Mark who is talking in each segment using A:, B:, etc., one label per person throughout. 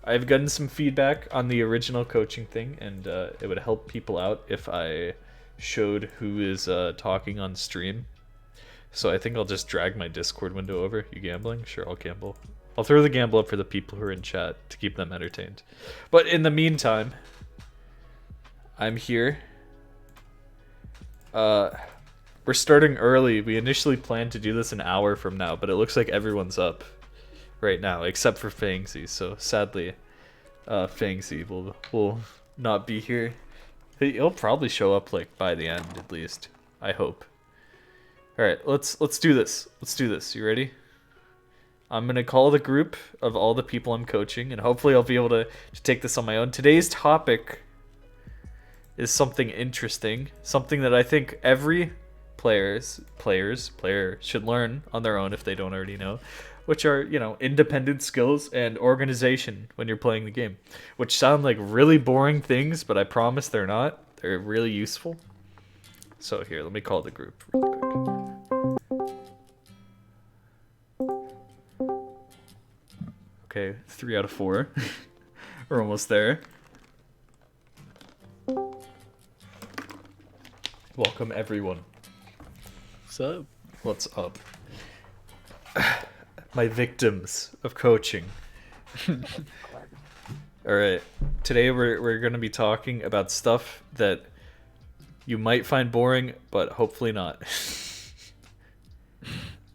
A: I've gotten some feedback on the original coaching thing, and it would help people out if I showed who is talking on stream. So I think I'll just drag my Discord window over. You gambling? Sure, I'll gamble. I'll throw the gamble up for the people who are in chat to keep them entertained. But in the meantime, I'm here. We're starting early. We initially planned to do this an hour from now, but it looks like everyone's up right now, except for Fangsy. So sadly, Fangsy will not be here. He'll probably show up like by the end at least. I hope. All right, let's do this. Let's do this. You ready? I'm gonna call the group of all the people I'm coaching, and hopefully I'll be able to take this on my own. Today's topic is something interesting, something that I think every player should learn on their own if they don't already know, which are, independent skills and organization when you're playing the game, which sound like really boring things, but I promise they're not. They're really useful. So here, let me call the group really quick. Okay, 3 out of 4. We're almost there. Welcome, everyone.
B: What's up?
A: What's up? My victims of coaching. All right. Today we're going to be talking about stuff that you might find boring, but hopefully not.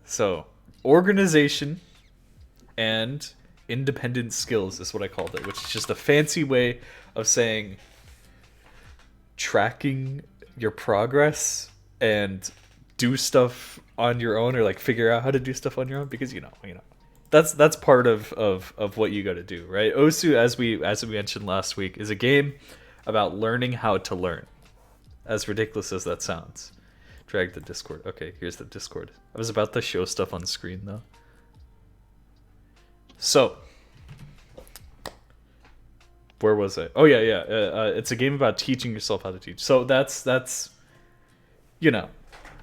A: So, organization and independent skills is what I called it, which is just a fancy way of saying tracking your progress and do stuff on your own, or like figure out how to do stuff on your own, because that's part of what you got to do, right? Osu, as we mentioned last week, is a game about learning how to learn. As ridiculous as that sounds. Drag the Discord. Okay, here's the Discord. I was about to show stuff on screen though. So, where was I? Oh yeah. It's a game about teaching yourself how to teach. So that's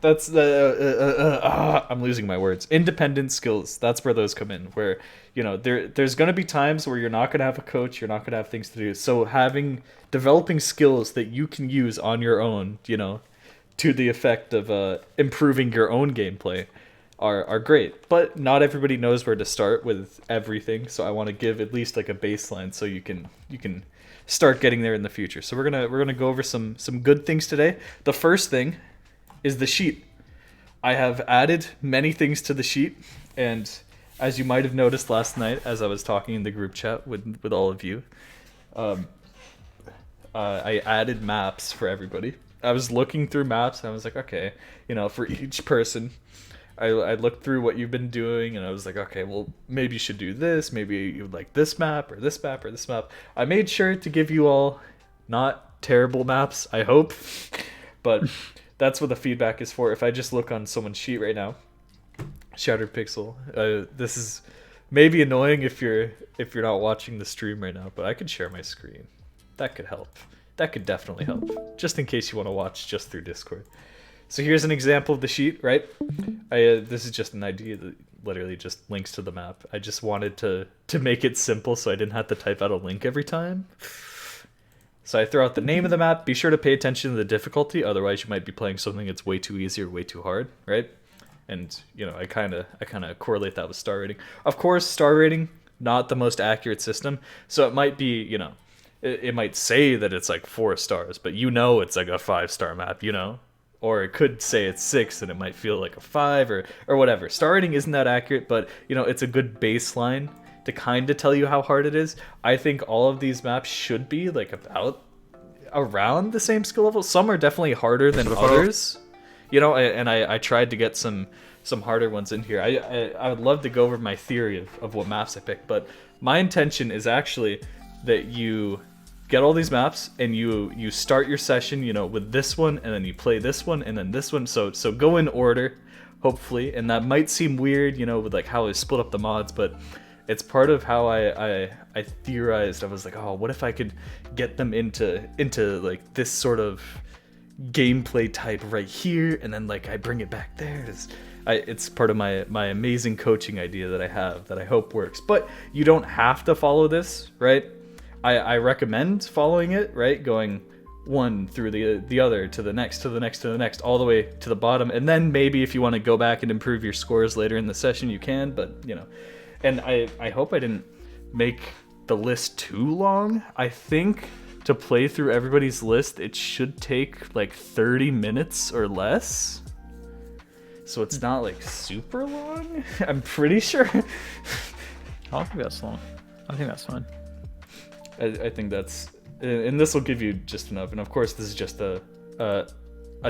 A: I'm losing my words. Independent skills. That's where those come in. Where there's gonna be times where you're not gonna have a coach. You're not gonna have things to do. So developing skills that you can use on your own, to the effect of improving your own gameplay, are great. But not everybody knows where to start with everything, so I want to give at least like a baseline so you can start getting there in the future. So we're gonna go over some good things today. The first thing is the sheet. I have added many things to the sheet, and as you might have noticed last night as I was talking in the group chat with all of you, I added maps for everybody. I was looking through maps and I was like, okay, for each person, I looked through what you've been doing, and I was like, okay, well, maybe you should do this. Maybe you would like this map or this map or this map. I made sure to give you all not terrible maps, I hope. But that's what the feedback is for. If I just look on someone's sheet right now, Shattered Pixel, this is maybe annoying if you're not watching the stream right now, but I could share my screen. That could help. That could definitely help, just in case you want to watch just through Discord. So here's an example of the sheet, right? This is just an idea that literally just links to the map. I just wanted to make it simple so I didn't have to type out a link every time. So I throw out the name of the map. Be sure to pay attention to the difficulty, otherwise you might be playing something that's way too easy or way too hard, right? And I kind of correlate that with star rating. Of course, star rating, not the most accurate system, so it might be, it might say that it's like 4 stars, but it's like a 5-star map, or it could say it's 6 and it might feel like a 5 or whatever. Star rating isn't that accurate, but it's a good baseline to kind of tell you how hard it is. I think all of these maps should be like about around the same skill level. Some are definitely harder than others, and I tried to get some harder ones in here. I would love to go over my theory of what maps I picked, but my intention is actually that you get all these maps and you start your session, with this one, and then you play this one and then this one. So go in order, hopefully. And that might seem weird, with like how I split up the mods, but it's part of how I theorized. I was like, oh, what if I could get them into like this sort of gameplay type right here, and then like I bring it back there. It's part of my amazing coaching idea that I have that I hope works. But you don't have to follow this, right? I recommend following it, right? Going one through the other to the next, to the next, to the next, all the way to the bottom. And then maybe if you want to go back and improve your scores later in the session, you can. But, and I hope I didn't make the list too long. I think to play through everybody's list, it should take like 30 minutes or less. So it's not like super long. I'm pretty sure.
B: I don't think that's long. I think that's fine.
A: I think that's, and this will give you just enough. And of course, this is just a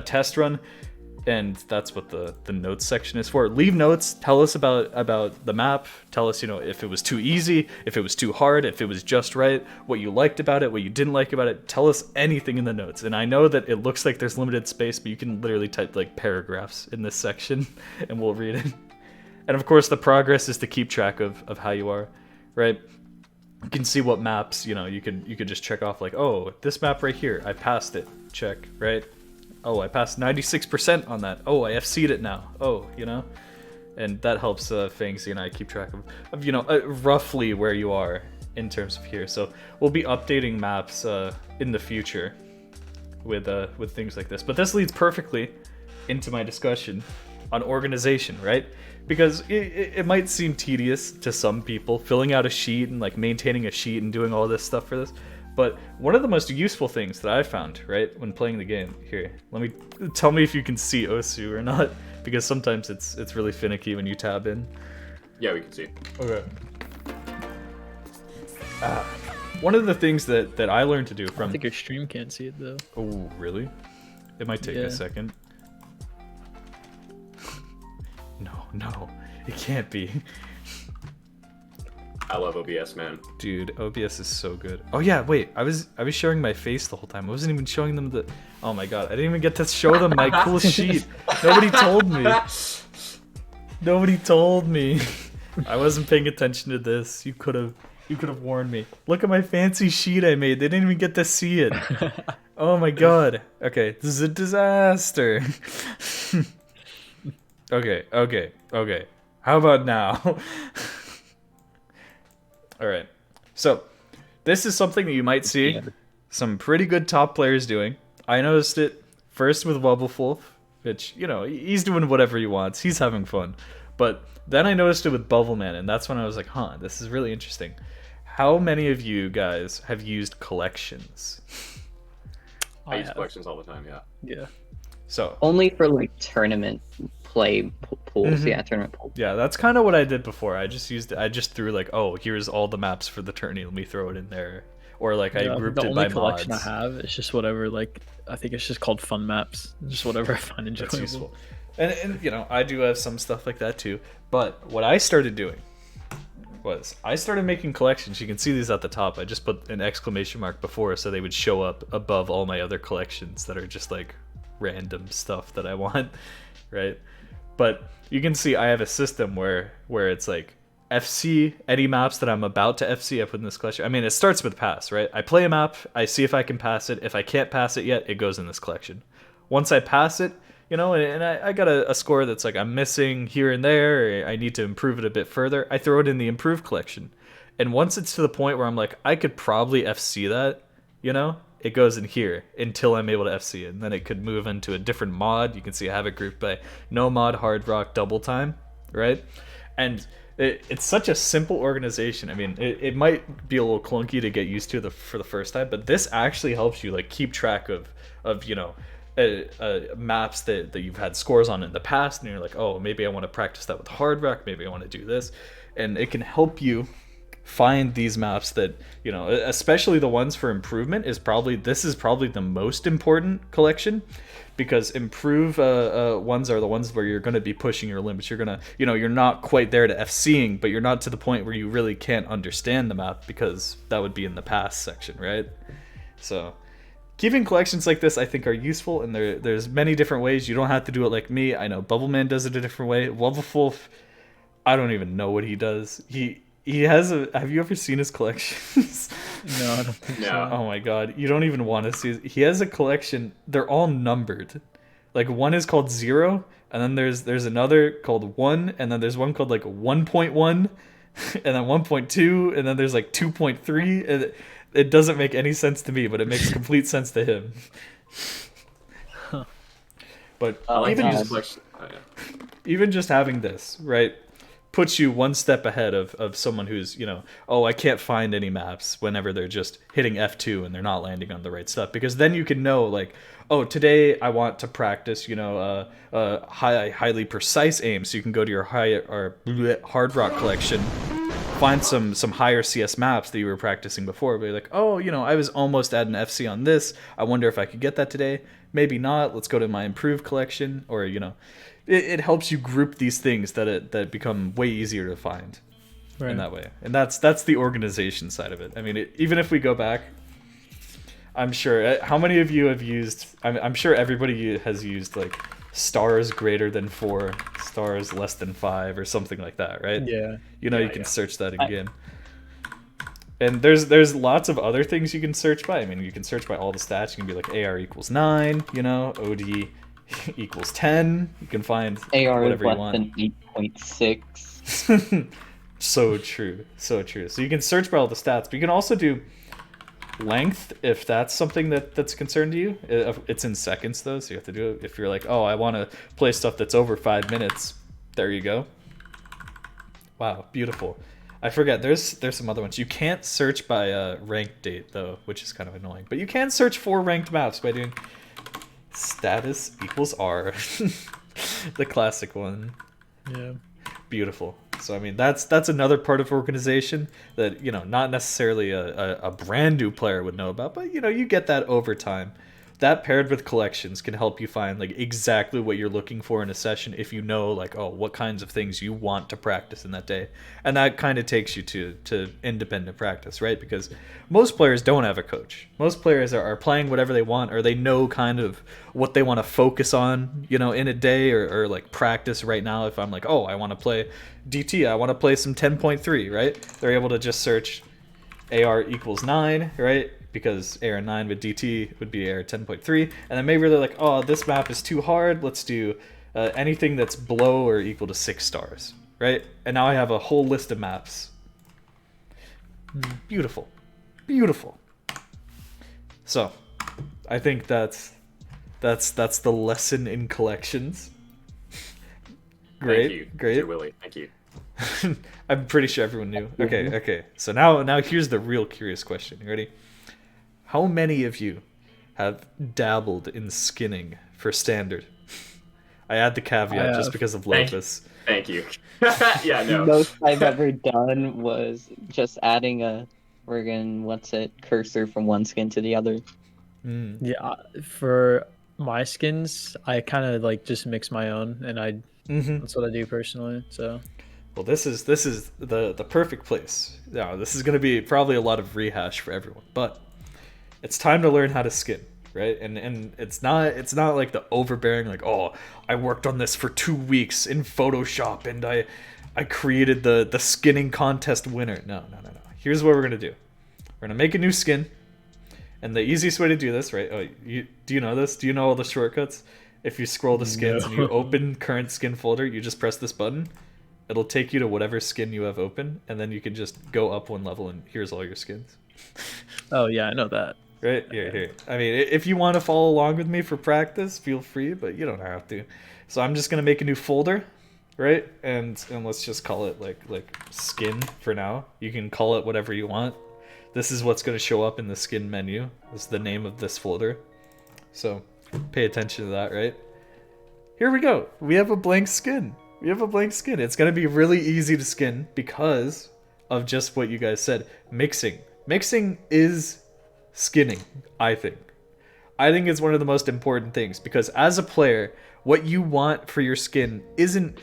A: test run, and that's what the notes section is for. Leave notes. Tell us about the map. Tell us, if it was too easy, if it was too hard, if it was just right, what you liked about it, what you didn't like about it. Tell us anything in the notes. And I know that it looks like there's limited space, but you can literally type like paragraphs in this section, and we'll read it. And of course, the progress is to keep track of how you are, right? You can see what maps, you could just check off like, oh, this map right here, I passed it, check, right? Oh, I passed 96% on that. Oh, I FC'd it now. Oh, and that helps Fangsy and I keep track of roughly where you are in terms of here. So we'll be updating maps in the future with things like this. But this leads perfectly into my discussion on organization, right? Because it might seem tedious to some people filling out a sheet and like maintaining a sheet and doing all this stuff for this. But one of the most useful things that I found, right, when playing the game, here, tell me if you can see Osu or not, because sometimes it's really finicky when you tab in.
C: Yeah, we can see.
A: Okay. One of the things that I learned to do from...
B: I think your stream can't see it though.
A: Oh, really? It might take a second. No, it can't be.
C: I love OBS, man.
A: Dude, OBS is so good. Oh yeah, wait, I was showing my face the whole time. I wasn't even showing them the... Oh my god, I didn't even get to show them my cool sheet. Nobody told me. Nobody told me. I wasn't paying attention to this. You could have warned me. Look at my fancy sheet I made. They didn't even get to see it. Oh my god. Okay, this is a disaster. Okay. How about now? Alright. So, this is something that you might see some pretty good top players doing. I noticed it first with Wubblefulf, which, he's doing whatever he wants. He's having fun. But then I noticed it with Bubbleman, and that's when I was like, this is really interesting. How many of you guys have used collections?
C: I use collections all the time, yeah.
B: Yeah.
A: So
D: only for like tournament play pools, tournament pools.
A: Yeah, that's kind of what I did before. I just threw like, oh, here's all the maps for the tourney. Let me throw it in there, or like I grouped it by mods.
B: The only collection I have is just whatever. Like I think it's just called fun maps. Just whatever I find enjoyable.
A: That's useful. And I do have some stuff like that too. But what I started doing was I started making collections. You can see these at the top. I just put an exclamation mark before so they would show up above all my other collections that are just like random stuff that I want, right? But you can see I have a system where it's like FC any maps that I'm about to FC, I put in this collection. I mean, it starts with pass, right? I play a map, I see if I can pass it. If I can't pass it yet, it goes in this collection. Once I pass it, and I got a score that's like I'm missing here and there, or I need to improve it a bit further, I throw it in the improved collection. And once it's to the point where I'm like, I could probably FC that, it goes in here until I'm able to FC it. And then it could move into a different mod. You can see I have it grouped by no mod, hard rock, double time, right? And it's such a simple organization. I mean, it might be a little clunky to get used to for the first time, but this actually helps you like keep track of maps that you've had scores on in the past, and you're like, oh, maybe I want to practice that with hard rock, maybe I want to do this, and it can help you find these maps that, especially the ones for improvement this is probably the most important collection, because improve ones are the ones where you're going to be pushing your limits. You're going to, you're not quite there to FCing, but you're not to the point where you really can't understand the map, because that would be in the pass section, right? So keeping collections like this, I think, are useful, and there's many different ways. You don't have to do it like me. I know Bubbleman does it a different way. Wubblefulf, I don't even know what he does. He has have you ever seen his collections?
B: No, I don't think so.
A: Oh my god, you don't even want to see. He has a collection. They're all numbered. Like one is called 0, and then there's another called 1, and then there's one called like 1.1, and then 1.2, and then there's like 2.3. And it doesn't make any sense to me, but it makes complete sense to him. But
C: I like
A: even
C: to use
A: just,
C: collection. Oh, yeah.
A: even just having this, right, puts you one step ahead of someone who's, oh, I can't find any maps whenever they're just hitting F2 and they're not landing on the right stuff. Because then you can know, like, oh, today I want to practice, highly precise aim. So you can go to your hard rock collection, find some higher CS maps that you were practicing before. Be like, oh, I was almost at an FC on this. I wonder if I could get that today. Maybe not. Let's go to my improved collection, or it helps you group these things that become way easier to find in that way. And that's the organization side of it. I mean, even if we go back, I'm sure, how many of you have used, I'm sure everybody has used like stars greater than 4, stars less than 5, or something like that, right?
B: Yeah.
A: You can search that in game. And there's lots of other things you can search by. I mean, you can search by all the stats. You can be like AR equals 9, OD equals 10. You can find
D: AR
A: whatever
D: is
A: you
D: less
A: want.
D: than 8.6.
A: So true. So you can search by all the stats, but you can also do length if that's something that's a concern to you. It's in seconds though, so you have to do it. If you're like, oh, I want to play stuff that's over 5 minutes, there you go. Wow, beautiful. I forget, there's some other ones. You can't search by ranked date though, which is kind of annoying. But you can search for ranked maps by doing status equals R. The classic one.
B: Yeah.
A: Beautiful. So I mean, that's another part of organization that not necessarily a brand new player would know about, but you get that over time. That paired with collections can help you find like exactly what you're looking for in a session if you know like, oh, what kinds of things you want to practice in that day. And that kind of takes you to independent practice, right? Because most players don't have a coach. Most players are playing whatever they want, or they know kind of what they want to focus on, in a day, or like practice right now. If I'm like, oh, I want to play DT, I want to play some 10.3, right? They're able to just search AR equals 9, right? Because AR 9 with DT would be AR 10.3, and then maybe they're like, oh, this map is too hard, let's do anything that's below or equal to 6 stars, right? And now I have a whole list of maps. Beautiful. So I think that's the lesson in collections. Great.
C: Mr. Willie. Thank you.
A: I'm pretty sure everyone knew. Okay. So now here's the real curious question. You ready? How many of you have dabbled in skinning for standard? I add the caveat just because of Lopus.
C: Thank you. Yeah, no.
D: The most I've ever done was just adding a cursor from one skin to the other.
B: Yeah, for my skins, I kind of like just mix my own, and that's what I do personally. So,
A: well, this is the perfect place. Now, this is going to be probably a lot of rehash for everyone, but it's time to learn how to skin, right? And it's not like the overbearing, like, oh, I worked on this for 2 weeks in Photoshop and I created the skinning contest winner. No. Here's what we're gonna do. We're gonna make a new skin, and the easiest way to do this, right? Oh, do you know this? Do you know all the shortcuts? If you scroll the skins and you open current skin folder, you just press this button. It'll take you to whatever skin you have open, and then you can just go up one level, and here's all your skins.
B: Oh yeah, I know that.
A: Right? Here. I mean, if you want to follow along with me for practice, feel free, but you don't have to. So I'm just going to make a new folder, right? And let's just call it like skin for now. You can call it whatever you want. This is what's going to show up in the skin menu. This is the name of this folder. So pay attention to that, right? Here we go. We have a blank skin. It's going to be really easy to skin because of just what you guys said. Mixing is skinning, I think it's one of the most important things, because as a player, what you want for your skin isn't,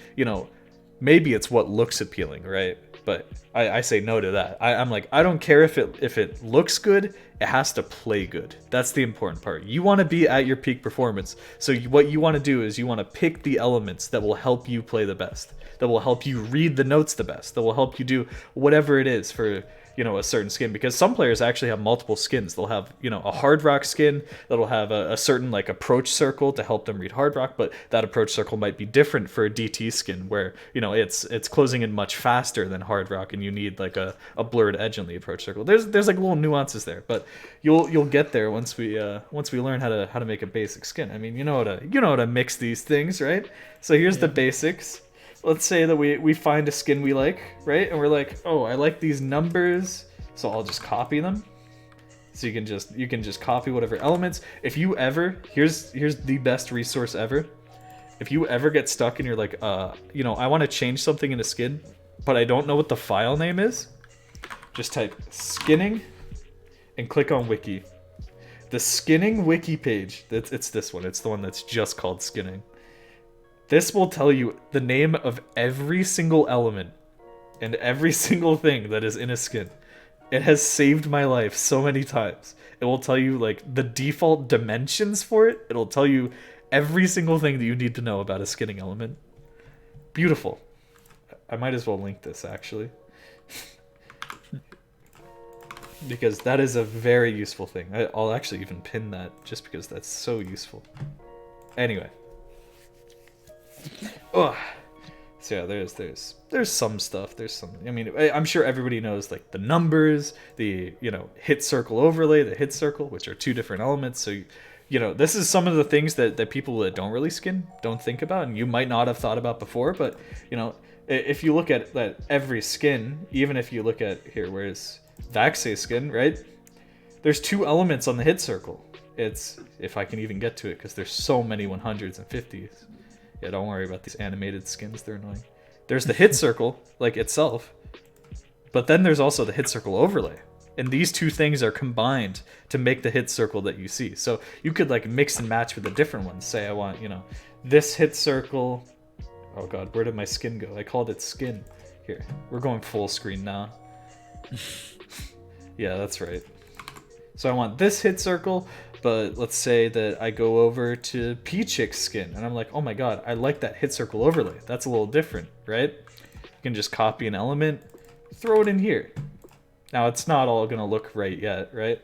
A: maybe it's what looks appealing, right? But I say no to that. I'm like, I don't care if it looks good, it has to play good. That's the important part. You want to be at your peak performance. So what you want to do is you want to pick the elements that will help you play the best, that will help you read the notes the best, that will help you do whatever it is for you know, a certain skin, because some players actually have multiple skins. They'll have, you know, a hard rock skin that'll have a certain like approach circle to help them read hard rock, but that approach circle might be different for a DT skin where, you know, it's closing in much faster than hard rock and you need like a blurred edge on the approach circle. There's like little nuances there, but you'll get there once we learn how to make a basic skin. I mean, you know how to mix these things, right? So here's the basics. Let's say that we find a skin we like, right? And we're like, oh, I like these numbers, so I'll just copy them. So you can just copy whatever elements. If you ever, here's the best resource ever. If you ever get stuck and you're like, you know, I want to change something in a skin, but I don't know what the file name is, just type skinning and click on wiki. The skinning wiki page, it's this one. It's the one that's just called skinning. This will tell you the name of every single element and every single thing that is in a skin. It has saved my life so many times. It will tell you like the default dimensions for it. It'll tell you every single thing that you need to know about a skinning element. Beautiful. I might as well link this actually. Because that is a very useful thing. I'll actually even pin that just because that's so useful. Anyway. Ugh. So yeah, there's some stuff. There's some. I mean, I'm sure everybody knows like the numbers, the, you know, hit circle overlay, the hit circle, which are two different elements. So you know, this is some of the things that people that don't really skin don't think about, and you might not have thought about before. But you know, if you look at every skin, even if you look at here, where's Vaxei skin, right? There's two elements on the hit circle. It's, if I can even get to it, because there's so many 100s and 50s. Yeah, don't worry about these animated skins, they're annoying. There's the hit circle, like itself, but then there's also the hit circle overlay. And these two things are combined to make the hit circle that you see. So you could like mix and match with the different ones. Say I want, you know, this hit circle. Oh god, where did my skin go? I called it skin. Here, we're going full screen now. Yeah, that's right. So I want this hit circle, but let's say that I go over to P-Chick's skin, and I'm like, oh my god, I like that hit circle overlay. That's a little different, right? You can just copy an element, throw it in here. Now, it's not all gonna look right yet, right?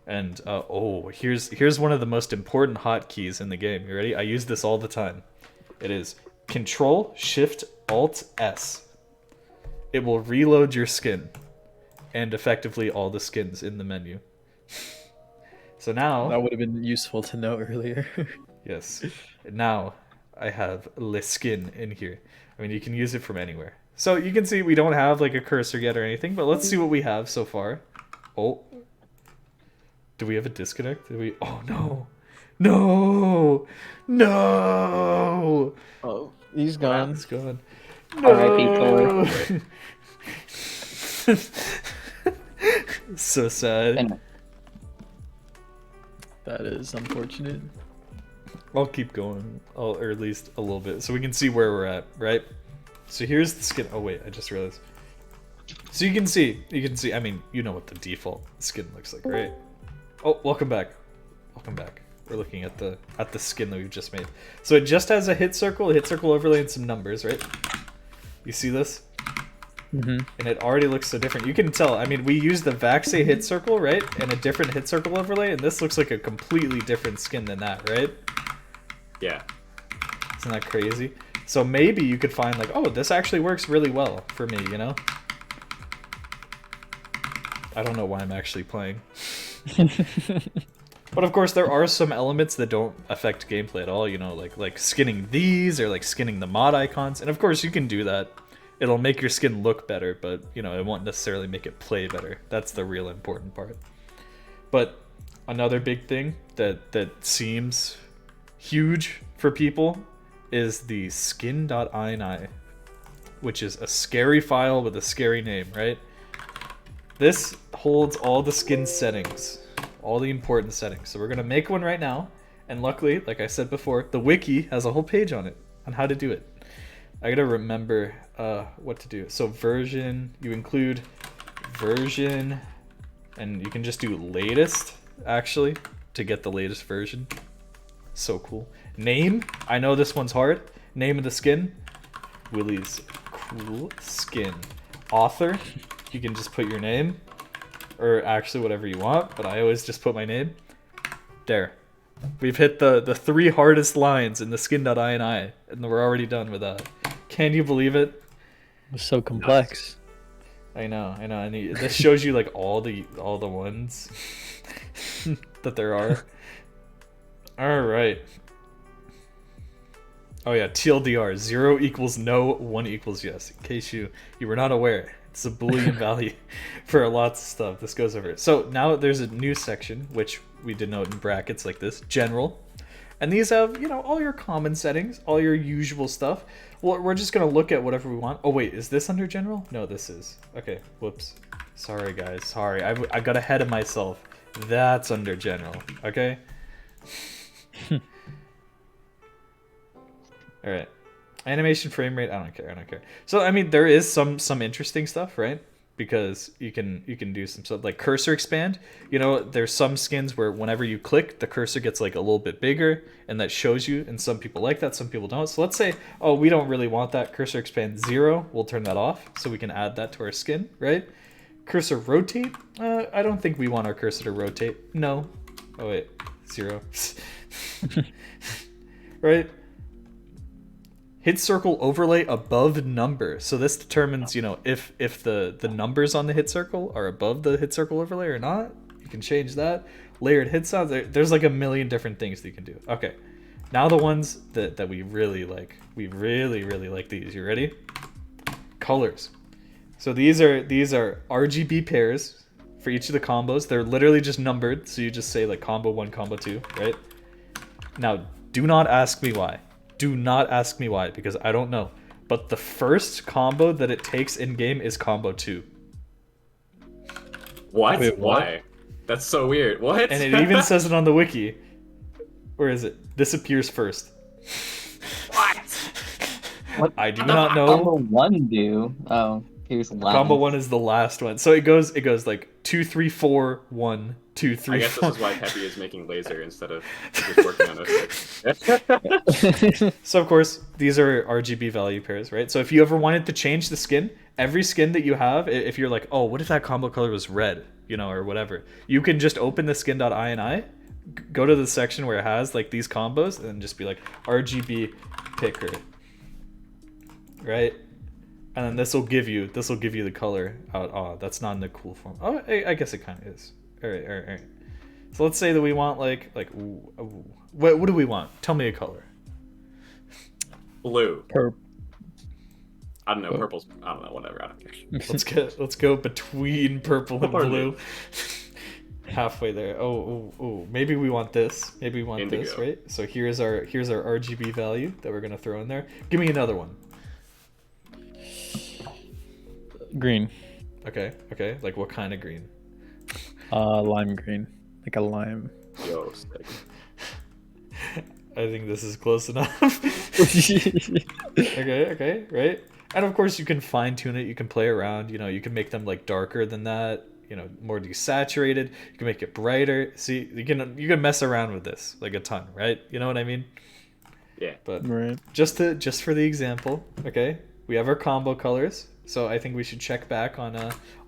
A: And, oh, here's one of the most important hotkeys in the game. You ready? I use this all the time. It is Control, Shift, Alt, S. It will reload your skin, and effectively all the skins in the menu. So now...
B: That would have been useful to know earlier.
A: Yes. Now I have Le Skin in here. I mean, you can use it from anywhere. So you can see we don't have like a cursor yet or anything, but let's see what we have so far. Oh. Do we have a disconnect? Did we... Oh, no. No. No.
B: Oh, he's gone.
A: It's gone.
D: R.I.P. Thor.
A: So sad.
B: That is unfortunate.
A: I'll keep going, or at least a little bit, so we can see where we're at, right? So here's the skin. Oh wait, I just realized. So you can see, I mean, you know what the default skin looks like, right? Oh, welcome back. Welcome back. We're looking at the skin that we've just made. So it just has a hit circle overlay, and some numbers, right? You see this?
B: Mm-hmm.
A: And it already looks so different. You can tell. I mean, we used the Vaxei hit circle, right? And a different hit circle overlay, and this looks like a completely different skin than that, right?
C: Yeah.
A: Isn't that crazy? So maybe you could find like, oh, this actually works really well for me, you know? I don't know why I'm actually playing. But of course, there are some elements that don't affect gameplay at all, you know, like skinning these or like skinning the mod icons. And of course, you can do that. It'll make your skin look better, but, you know, it won't necessarily make it play better. That's the real important part. But another big thing that seems huge for people is the skin.ini, which is a scary file with a scary name, right? This holds all the skin settings, all the important settings. So we're going to make one right now. And luckily, like I said before, the wiki has a whole page on it, on how to do it. I gotta remember what to do. So version, you include version, and you can just do latest, actually, to get the latest version. So cool. Name, I know this one's hard. Name of the skin, Willie's Cool Skin. Author, you can just put your name, or actually whatever you want, but I always just put my name. There. We've hit the 3 hardest lines in the skin.ini, and we're already done with that. Can you believe it?
B: It's so complex.
A: I know, and this shows you like all the ones that there are. All right. Oh yeah, TLDR: 0 equals no, 1 equals yes. In case you were not aware, it's a Boolean value for lots of stuff. This goes over. So now there's a new section which we denote in brackets like this: general, and these have all your common settings, all your usual stuff. Well, we're just gonna look at whatever we want. Oh wait, is this under general? No, this is. Okay, whoops. Sorry guys, sorry. I got ahead of myself. That's under general. Okay. All right. Animation frame rate. I don't care. So I mean, there is some interesting stuff, right? Because you can do some stuff like cursor expand. There's some skins where whenever you click, the cursor gets like a little bit bigger, and that shows you. And some people like that, some people don't. So let's say, oh, we don't really want that cursor expand 0. We'll turn that off, so we can add that to our skin, right? Cursor rotate. I don't think we want our cursor to rotate. No. Oh wait, 0. Right. Hit circle overlay above number. So this determines, if the numbers on the hit circle are above the hit circle overlay or not. You can change that. Layered hit sounds. There's like a million different things that you can do. Okay. Now the ones that we really like. We really like these. You ready? Colors. So these are RGB pairs for each of the combos. They're literally just numbered. So you just say like combo 1, combo 2, right? Now, do not ask me why. Do not ask me why, because I don't know. But the first combo that it takes in-game is combo 2.
C: What?
B: Wait, what?
C: Why? That's so weird. What?
A: And it even says it on the wiki. Where is it? This appears first.
C: What?
A: I do
D: What
A: not
D: does
A: know.
D: Combo 1 do? Oh, here's last.
A: Combo 1 is the last one. So it goes like 2, 3, 4, 1, 2, 3,
C: I guess
A: 4.
C: this is why Peppy is making laser instead of just working on it.
A: So of course, these are RGB value pairs, right? So if you ever wanted to change the skin, every skin that you have, if you're like, oh, what if that combo color was red, or whatever, you can just open the skin.ini, go to the section where it has like these combos, and just be like RGB picker, right? And then this will give you the color out. Oh, that's not in the cool form. Oh, I guess it kind of is. All right. So let's say that we want like ooh. What do we want? Tell me a color.
C: Blue. I don't know.
B: Oh.
C: Purple's. I don't know. Whatever. I don't care.
A: Let's go between purple and
C: Pardon
A: blue.
C: me.
A: Halfway there. Oh. Maybe we want this. Maybe we want
C: Indigo.
A: this, right? So here's our RGB value that we're gonna throw in there. Give me another one.
B: Green.
A: Okay. Like what kind of green?
B: Lime green. Like a lime.
C: Yo, sick.
A: I think this is close enough. Okay, right? And of course you can fine tune it, you can play around, you can make them like darker than that, more desaturated, you can make it brighter. See, you can mess around with this like a ton, right? You know what I mean?
C: Yeah.
A: But
B: Right.
A: just for the example, okay? We have our combo colors. So I think we should check back on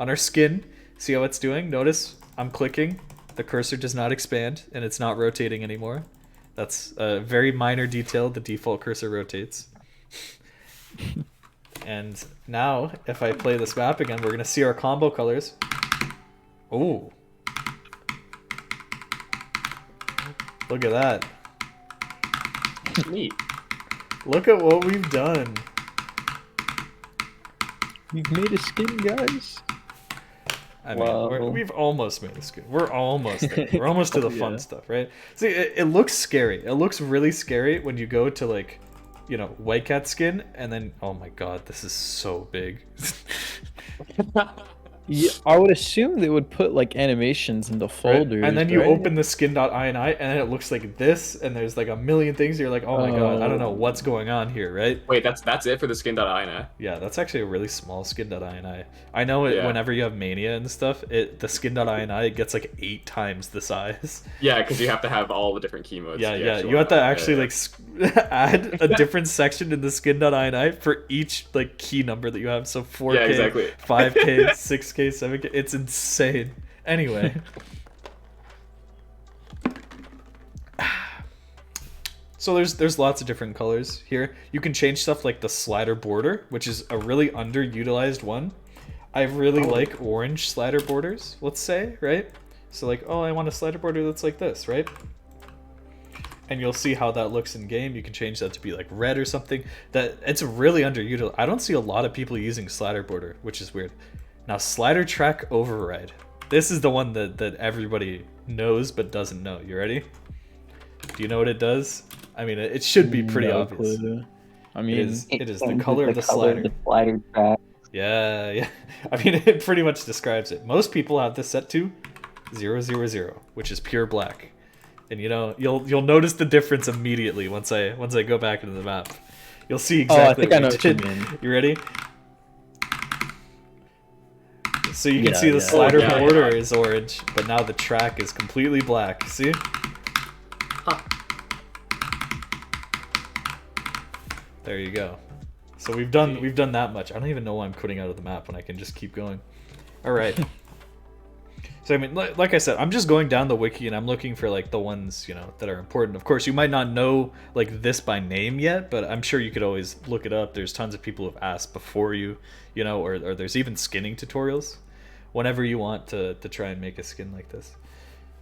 A: our skin, see how it's doing. Notice I'm clicking, the cursor does not expand, and it's not rotating anymore. That's a very minor detail. The default cursor rotates. And now, if I play this map again, we're gonna see our combo colors. Ooh. Look at that.
C: Neat.
A: Look at what we've done.
B: We've made a skin, guys.
A: I mean,
D: Whoa.
A: we've almost made a skin. We're almost there. We're almost to the fun
B: Yeah.
A: stuff, right? See, it looks scary. It looks really scary when you go to like, White Cat skin, and then, oh my god, this is so big.
B: Yeah, I would assume they would put like animations in the
A: Right?
B: folders,
A: And then you
B: right?
A: open the skin.ini and it looks like this, and there's like a million things. You're like, oh my god, I don't know what's going on here, right?
C: Wait, that's it for the skin.ini?
A: Yeah, that's actually a really small skin.ini. I know it
C: Yeah.
A: whenever you have mania and stuff, the skin.ini gets like 8 times the size.
C: Yeah, because you have to have all the different key modes.
A: Yeah,
C: the
A: yeah,
C: actual-
A: you have to actually
C: yeah.
A: like add a different section in the skin.ini for each like key number that you have. So 4K,
C: Yeah, exactly.
A: 5K, 6K, 7K. It's insane. Anyway. So there's lots of different colors here. You can change stuff like the slider border, which is a really underutilized one. I really like orange slider borders, let's say, right? So like, oh, I want a slider border that's like this, right? And you'll see how that looks in game. You can change that to be like red or something. That it's really underutilized. I don't see a lot of people using slider border, which is weird. Now slider track override. This is the one that everybody knows but doesn't know. You ready? Do you know what it does? I mean, it should be pretty
B: No
A: obvious.
B: clue. I mean,
A: It is the
D: changes
A: color of the slider.
D: The slider track.
A: Yeah, yeah. I mean, it pretty much describes it. Most people have this set to 000, which is pure black. And you know, you'll notice the difference immediately once I go back into the map. You'll see exactly.
B: I think I know
A: what
B: what you
A: did.
B: mean.
A: You ready? So you can
B: Yeah,
A: see the
B: yeah.
A: slider
C: Oh, yeah,
A: border
C: yeah.
A: is orange, but now the track is completely black. See?
C: Huh.
A: There you go. So we've done that much. I don't even know why I'm quitting out of the map when I can just keep going. All right. So I mean, like I said, I'm just going down the wiki and I'm looking for like the ones, you know, that are important. Of course, you might not know like this by name yet, but I'm sure you could always look it up. There's tons of people who've asked before you, you know, or there's even skinning tutorials whenever you want to try and make a skin like this.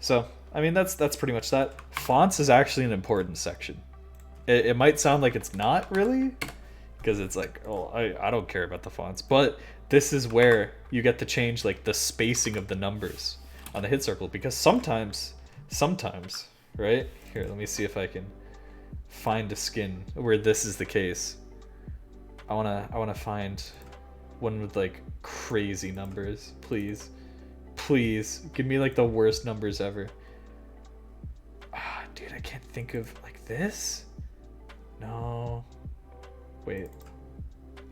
A: So, I mean, that's pretty much that. Fonts is actually an important section. It might sound like it's not really, because it's like, oh, I don't care about the fonts, but this is where you get to change like the spacing of the numbers on the hit circle, because sometimes, right? Here, let me see if I can find a skin where this is the case. I wanna find one with like crazy numbers, please. Please, give me like the worst numbers ever. Ah, dude, I can't think of like this. No. Wait.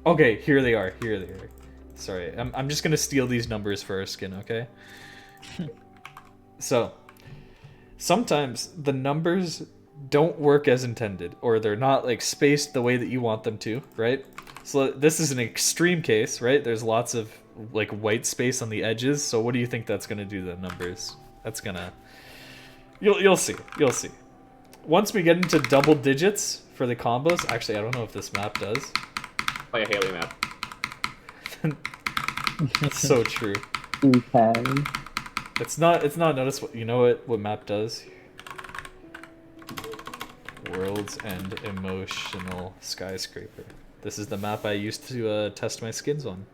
A: Okay, here they are. Here they are. Sorry, I'm just gonna steal these numbers for our skin, okay? So, sometimes the numbers don't work as intended, or they're not like spaced the way that you want them to, right? So this is an extreme case, right? There's lots of like white space on the edges. So what do you think that's gonna do to the numbers? That's gonna, you'll see. Once we get into double digits for the combos, actually I don't know if this map does.
C: Play a Haley map.
A: That's so true.
D: Okay.
A: It's not noticeable. You know what map does? World's End Emotional Skyscraper. This is the map I used to test my skins on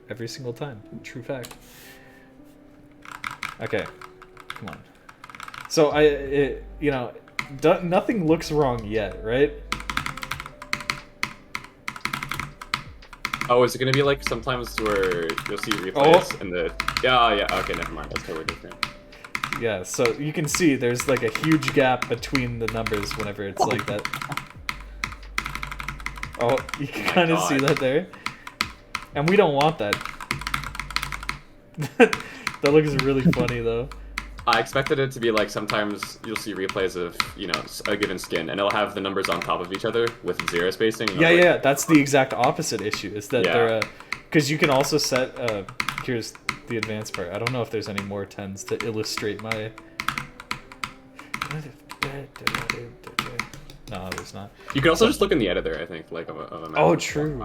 A: every single time. True fact. Okay, come on. So you know, nothing looks wrong yet, right?
C: Oh, is it gonna be like sometimes where you'll see replays and the yeah, okay, never mind, that's totally different.
A: Yeah, so you can see there's like a huge gap between the numbers whenever it's like that. Oh, you can kind of see that there. And we don't want that. That looks really funny though.
C: I expected it to be like sometimes you'll see replays of, you know, a given skin and it'll have the numbers on top of each other with zero spacing.
A: Yeah, yeah, that's the exact opposite issue. Is that they're because you can also set here's the advanced part. I don't know if there's any more 10s to illustrate my. No, there's not.
C: You can also just look in the editor, I think, like of a map.
A: Oh, true.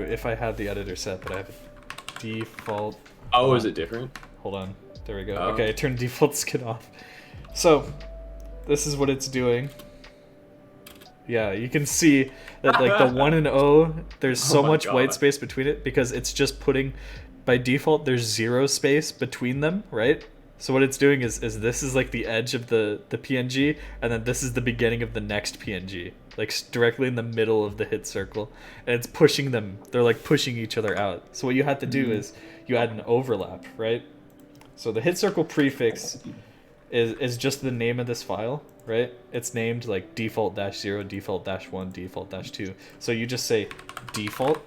A: If I had the editor set, but I have a default.
C: Oh, is it different?
A: Hold on. There we go.
C: Oh.
A: Okay, I turned default skin off. So, this is what it's doing. Yeah, you can see that like the 1 and O, there's so much white space between it because it's just putting, by default, there's 0 space between them, right? So what it's doing is this is like the edge of the PNG, and then this is the beginning of the next PNG, like directly in the middle of the hit circle, and it's pushing them. They're like pushing each other out. So what you have to do is you add an overlap, right? So the hit circle prefix is just the name of this file, right? It's named like default-0, default-1, default-2. So you just say default.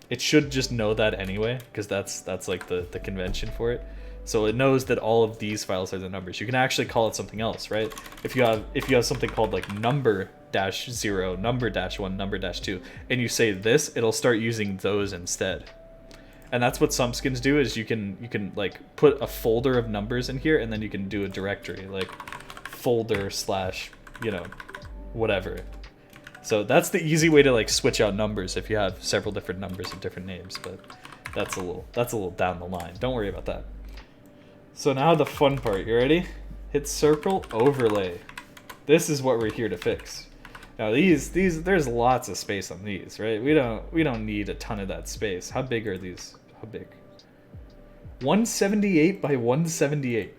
A: It should just know that anyway, because that's like the convention for it. So it knows that all of these files are the numbers. You can actually call it something else, right? If you have something called like number-0, number-1, number-2, and you say this, it'll start using those instead. And that's what some skins do, is you can like put a folder of numbers in here, and then you can do a directory like folder / whatever. So that's the easy way to like switch out numbers if you have several different numbers of different names, but that's a little down the line. Don't worry about that. So now the fun part. You ready? Hit circle overlay. This is what we're here to fix. Now these there's lots of space on these, right? We don't need a ton of that space. How big are these? How big? 178 by 178.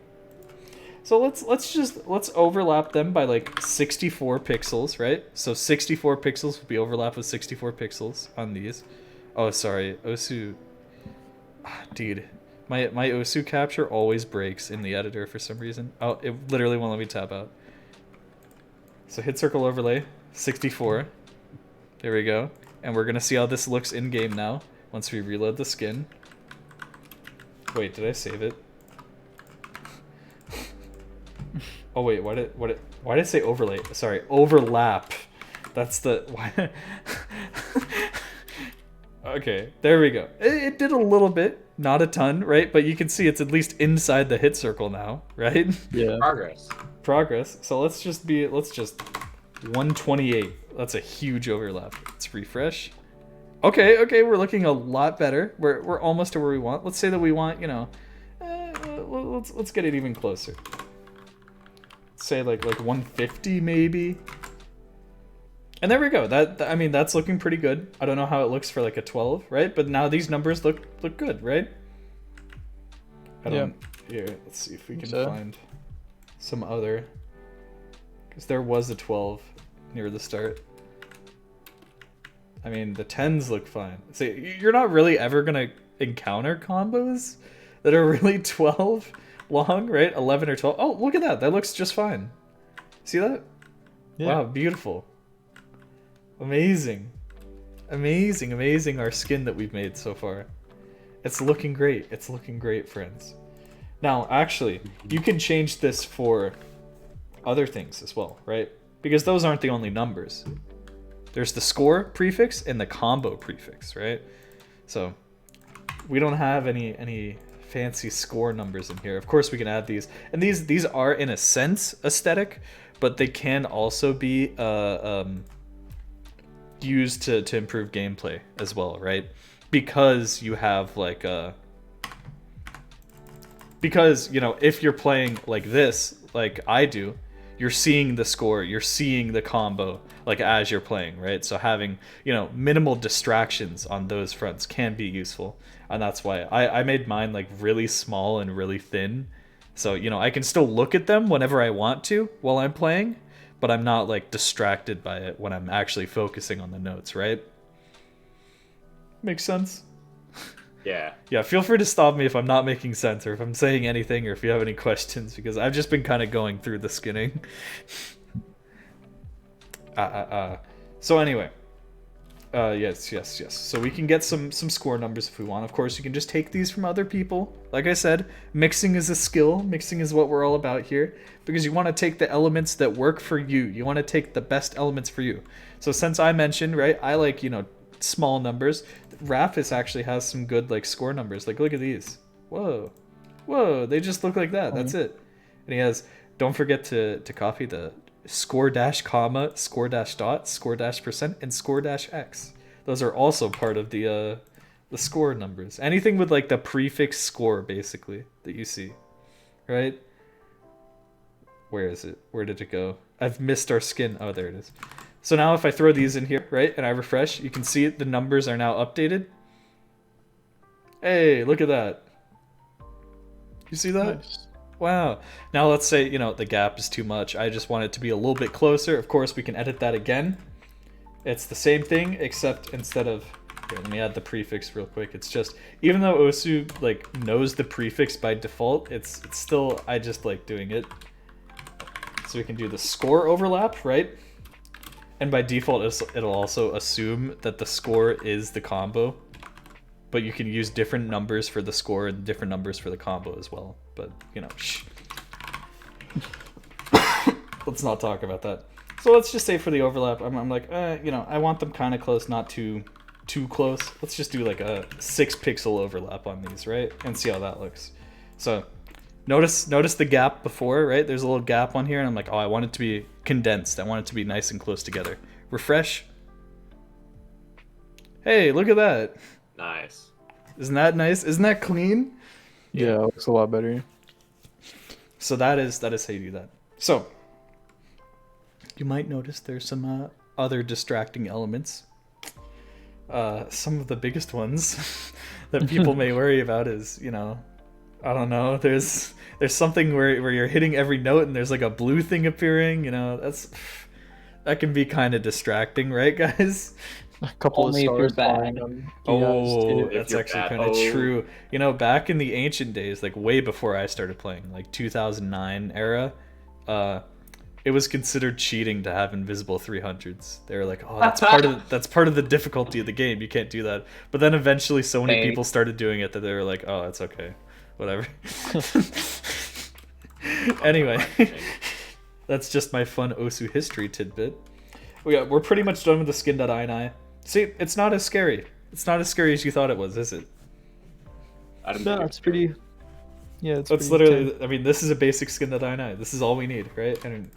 A: So let's overlap them by like 64 pixels, right? So 64 pixels would be overlap with 64 pixels on these. Oh, sorry, Osu. Dude, my Osu capture always breaks in the editor for some reason. Oh, it literally won't let me tab out. So hit circle overlay, 64. There we go. And we're gonna see how this looks in game now once we reload the skin. Wait, did I save it? Oh wait, why did I say overlay? Sorry, overlap. That's the why. Okay, there we go. It did a little bit, not a ton, right? But you can see it's at least inside the hit circle now, right?
B: Yeah.
C: Progress.
A: So let's just 128. That's a huge overlap. Let's refresh. Okay, we're looking a lot better. We're almost to where we want. Let's say that we want, let's get it even closer. Say like 150 maybe. And there we go. I mean, that's looking pretty good. I don't know how it looks for like a 12, right? But now these numbers look good, right? Here, let's see if we can find some other, because there was a 12 near the start. I mean, the 10s look fine. See, you're not really ever gonna encounter combos that are really 12 long, right? 11 or 12. Oh, look at that. That looks just fine. See that? Yeah. Wow, beautiful. Amazing. Amazing our skin that we've made so far. It's looking great. It's looking great, friends. Now, actually, you can change this for other things as well, right? Because those aren't the only numbers. There's the score prefix and the combo prefix, right? So we don't have any fancy score numbers in here. Of course, we can add these. And these are, in a sense, aesthetic, but they can also be used to improve gameplay as well, right? Because you have like because if you're playing like this, like I do, you're seeing the score, you're seeing the combo like as you're playing, right? So having minimal distractions on those fronts can be useful, and that's why I made mine like really small and really thin, so I can still look at them whenever I want to while I'm playing, but I'm not like distracted by it when I'm actually focusing on the notes, right? Makes sense?
C: Yeah.
A: Yeah, feel free to stop me if I'm not making sense, or if I'm saying anything, or if you have any questions, because I've just been kind of going through the skinning. So anyway. Yes. So we can get some score numbers if we want. Of course, you can just take these from other people. Like I said, mixing is a skill. Mixing is what we're all about here, because you want to take the elements that work for you. You want to take the best elements for you. So since I mentioned, right, I like, small numbers. Rafis actually has some good like score numbers. Like, look at these. Whoa, they just look like that. That's it. And he has, don't forget to copy the score dash comma, score dash dot, score dash percent, and score dash x. Those are also part of the score numbers. Anything with like the prefix score, basically, that you see, right? Where is it? Where did it go? I've missed our skin. Oh, there it is. So now if I throw these in here, right, and I refresh, you can see it, the numbers are now updated. Hey, look at that. You see that?
B: Nice.
A: Wow. Now let's say, the gap is too much. I just want it to be a little bit closer. Of course, we can edit that again. It's the same thing, except instead of... Here, let me add the prefix real quick. It's just, even though Osu like knows the prefix by default, it's still, I just like doing it. So we can do the score overlap, right? And by default, it'll also assume that the score is the combo. But you can use different numbers for the score and different numbers for the combo as well. But, you know, shh. Let's not talk about that. So let's just say for the overlap, I'm like, you know, I want them kind of close, not too close. Let's just do like a 6 pixel overlap on these, right? And see how that looks. So notice the gap before, right? There's a little gap on here, and I'm like, oh, I want it to be condensed. I want it to be nice and close together. Refresh. Hey, look at that.
C: Nice.
A: Isn't that nice? Isn't that clean?
B: Yeah, it looks a lot better.
A: So that is how you do that. So you might notice there's some other distracting elements. Some of the biggest ones that people may worry about is, you know, I don't know, there's something where you're hitting every note and there's like a blue thing appearing, you know, that can be kind of distracting, right, guys?
B: A couple
D: Only if
B: of
D: you're
B: stars
D: bad.
B: flying on
A: Oh,
C: If
A: that's
C: you're
A: actually
C: bad.
A: kind of
C: Oh.
A: true. You know, back in the ancient days, like way before I started playing, like 2009 era, it was considered cheating to have invisible 300s. They were like, oh, that's part of the difficulty of the game. You can't do that. But then eventually so many
D: Hey.
A: people started doing it that they were like, oh, it's okay. Whatever. Anyway, that's just my fun Osu history tidbit. We're pretty much done with the skin.ini. See, it's not as scary. It's not as scary as you thought it was, is it?
C: I didn't
B: No,
C: think
B: it's pretty. Yeah, it's
A: That's
B: pretty
A: literally,
B: intense.
A: I mean, this is a basic skin.ini. This is all we need, right? And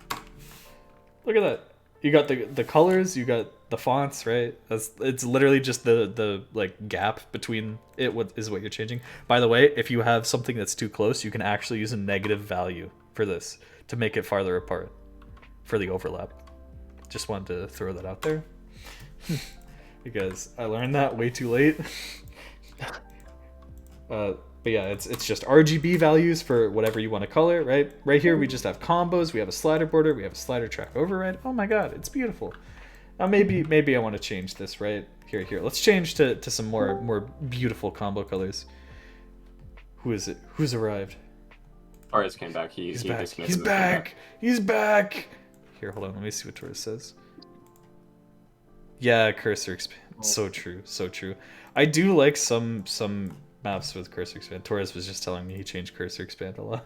A: look at that. You got the colors, you got the fonts, right? It's literally just the like gap between it what you're changing. By the way, if you have something that's too close, you can actually use a negative value for this to make it farther apart for the overlap. Just wanted to throw that out there. Because I learned that way too late. But yeah, it's just RGB values for whatever you want to color, right? Right here we just have combos, we have a slider border, we have a slider track override. Oh my god, it's beautiful. Now maybe I want to change this, right? Here. Let's change to some more beautiful combo colors. Who is it? Who's arrived?
C: Torres came back.
A: He's
C: He
A: back.
C: dismissed
A: He's
C: him.
A: back. He's back. Here, hold on. Let me see what Torres says. Yeah, cursor expand. So true. So true. I do like some maps with cursor expand. Torres was just telling me he changed cursor expand a lot.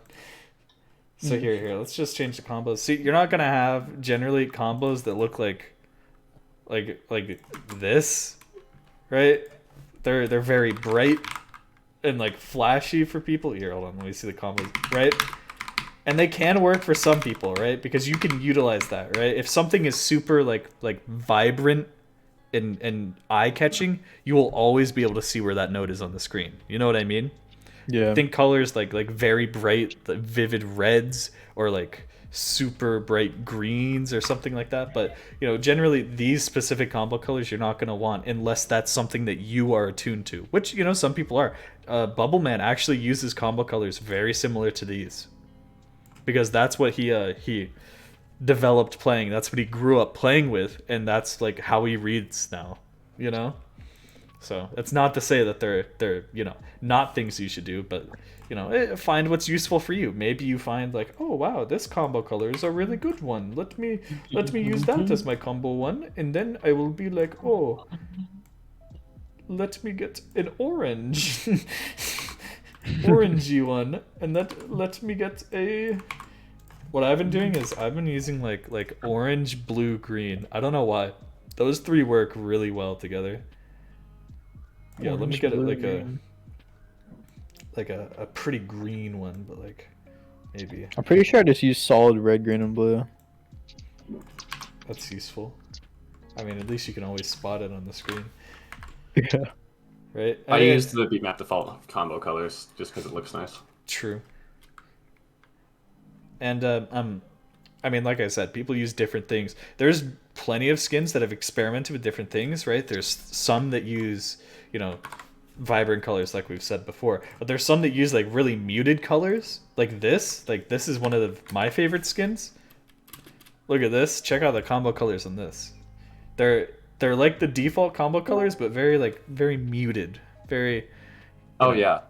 A: So here. Let's just change the combos. See, you're not gonna have generally combos that look like this, right? They're very bright and like flashy for people. Here, hold on. Let me see the combos, right? And they can work for some people, right? Because you can utilize that, right? If something is super like vibrant and eye-catching, you will always be able to see where that note is on the screen. You know what I mean?
B: Yeah.
A: Think colors like very bright, like vivid reds, or like super bright greens or something like that. But you know, generally these specific combo colors you're not going to want unless that's something that you are attuned to, which, you know, some people are. Bubble Man actually uses combo colors very similar to these because that's what he developed playing. That's what he grew up playing with, and that's like how he reads now, you know? So it's not to say that they're you know, not things you should do, but you know, find what's useful for you. Maybe you find like, oh wow, this combo color is a really good one. Let me use that as my combo one, and then I will be like, oh, let me get an orange, orangey one, and let me get a. What I've been doing is I've been using like orange, blue, green. I don't know why. Those three work really well together. Yeah, let me
B: Orange,
A: get it
B: blue,
A: like
B: green.
A: a pretty green one, but like maybe
B: I'm pretty sure I just used solid red, green, and blue.
A: that's useful. I mean, at least you can always spot it on the screen,
B: Yeah.
A: right?
C: I
A: mean,
C: used the beatmap default combo colors just because it looks nice.
A: True. And I mean, like I said, people use different things. There's plenty of skins that have experimented with different things, right? There's some that use, you know, vibrant colors, like we've said before, but there's some that use like really muted colors, like this. Like this is one of my favorite skins. Look at this. Check out the combo colors on this. They're they're like the default combo colors, but very muted, very
C: Oh yeah.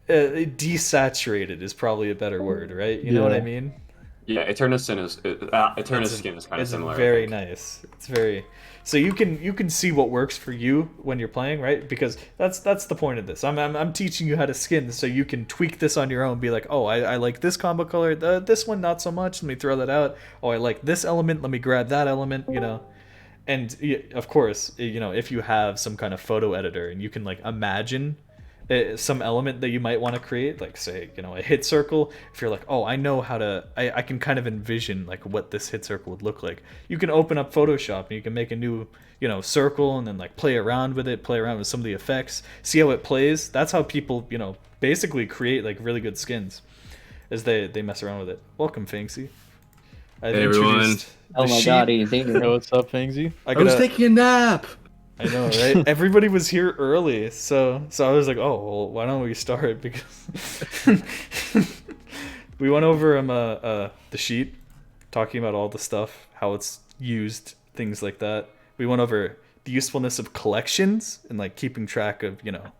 A: desaturated is probably a better word, right? You know what I
B: Yeah.
A: mean?
C: Yeah, Eterna's skin is kind of similar.
A: Very
C: I think.
A: nice. It's very so you can see what works for you when you're playing, right? Because that's the point of this. I'm teaching you how to skin, so you can tweak this on your own. Be like, oh, I like this combo color. This one not so much. Let me throw that out. Oh, I like this element. Let me grab that element. You know. And of course, you know, if you have some kind of photo editor and you can like imagine some element that you might want to create, like say, you know, a hit circle. If you're like, oh, I know how to, I can kind of envision like what this hit circle would look like. You can open up Photoshop and you can make a new, you know, circle and then like play around with it, play around with some of the effects, see how it plays. That's how people, you know, basically create like really good skins, as they mess around with it. Welcome, Fanksy. I've
E: Hey, everyone.
A: introduced the
D: Oh my
A: sheet.
D: god, he's here.
B: Hey, what's up, Fangsy?
E: I was taking a nap.
A: I know, right? Everybody was here early, so I was like, oh, well, why don't we start? Because we went over the sheet, talking about all the stuff, how it's used, things like that. We went over the usefulness of collections and like keeping track of, you know,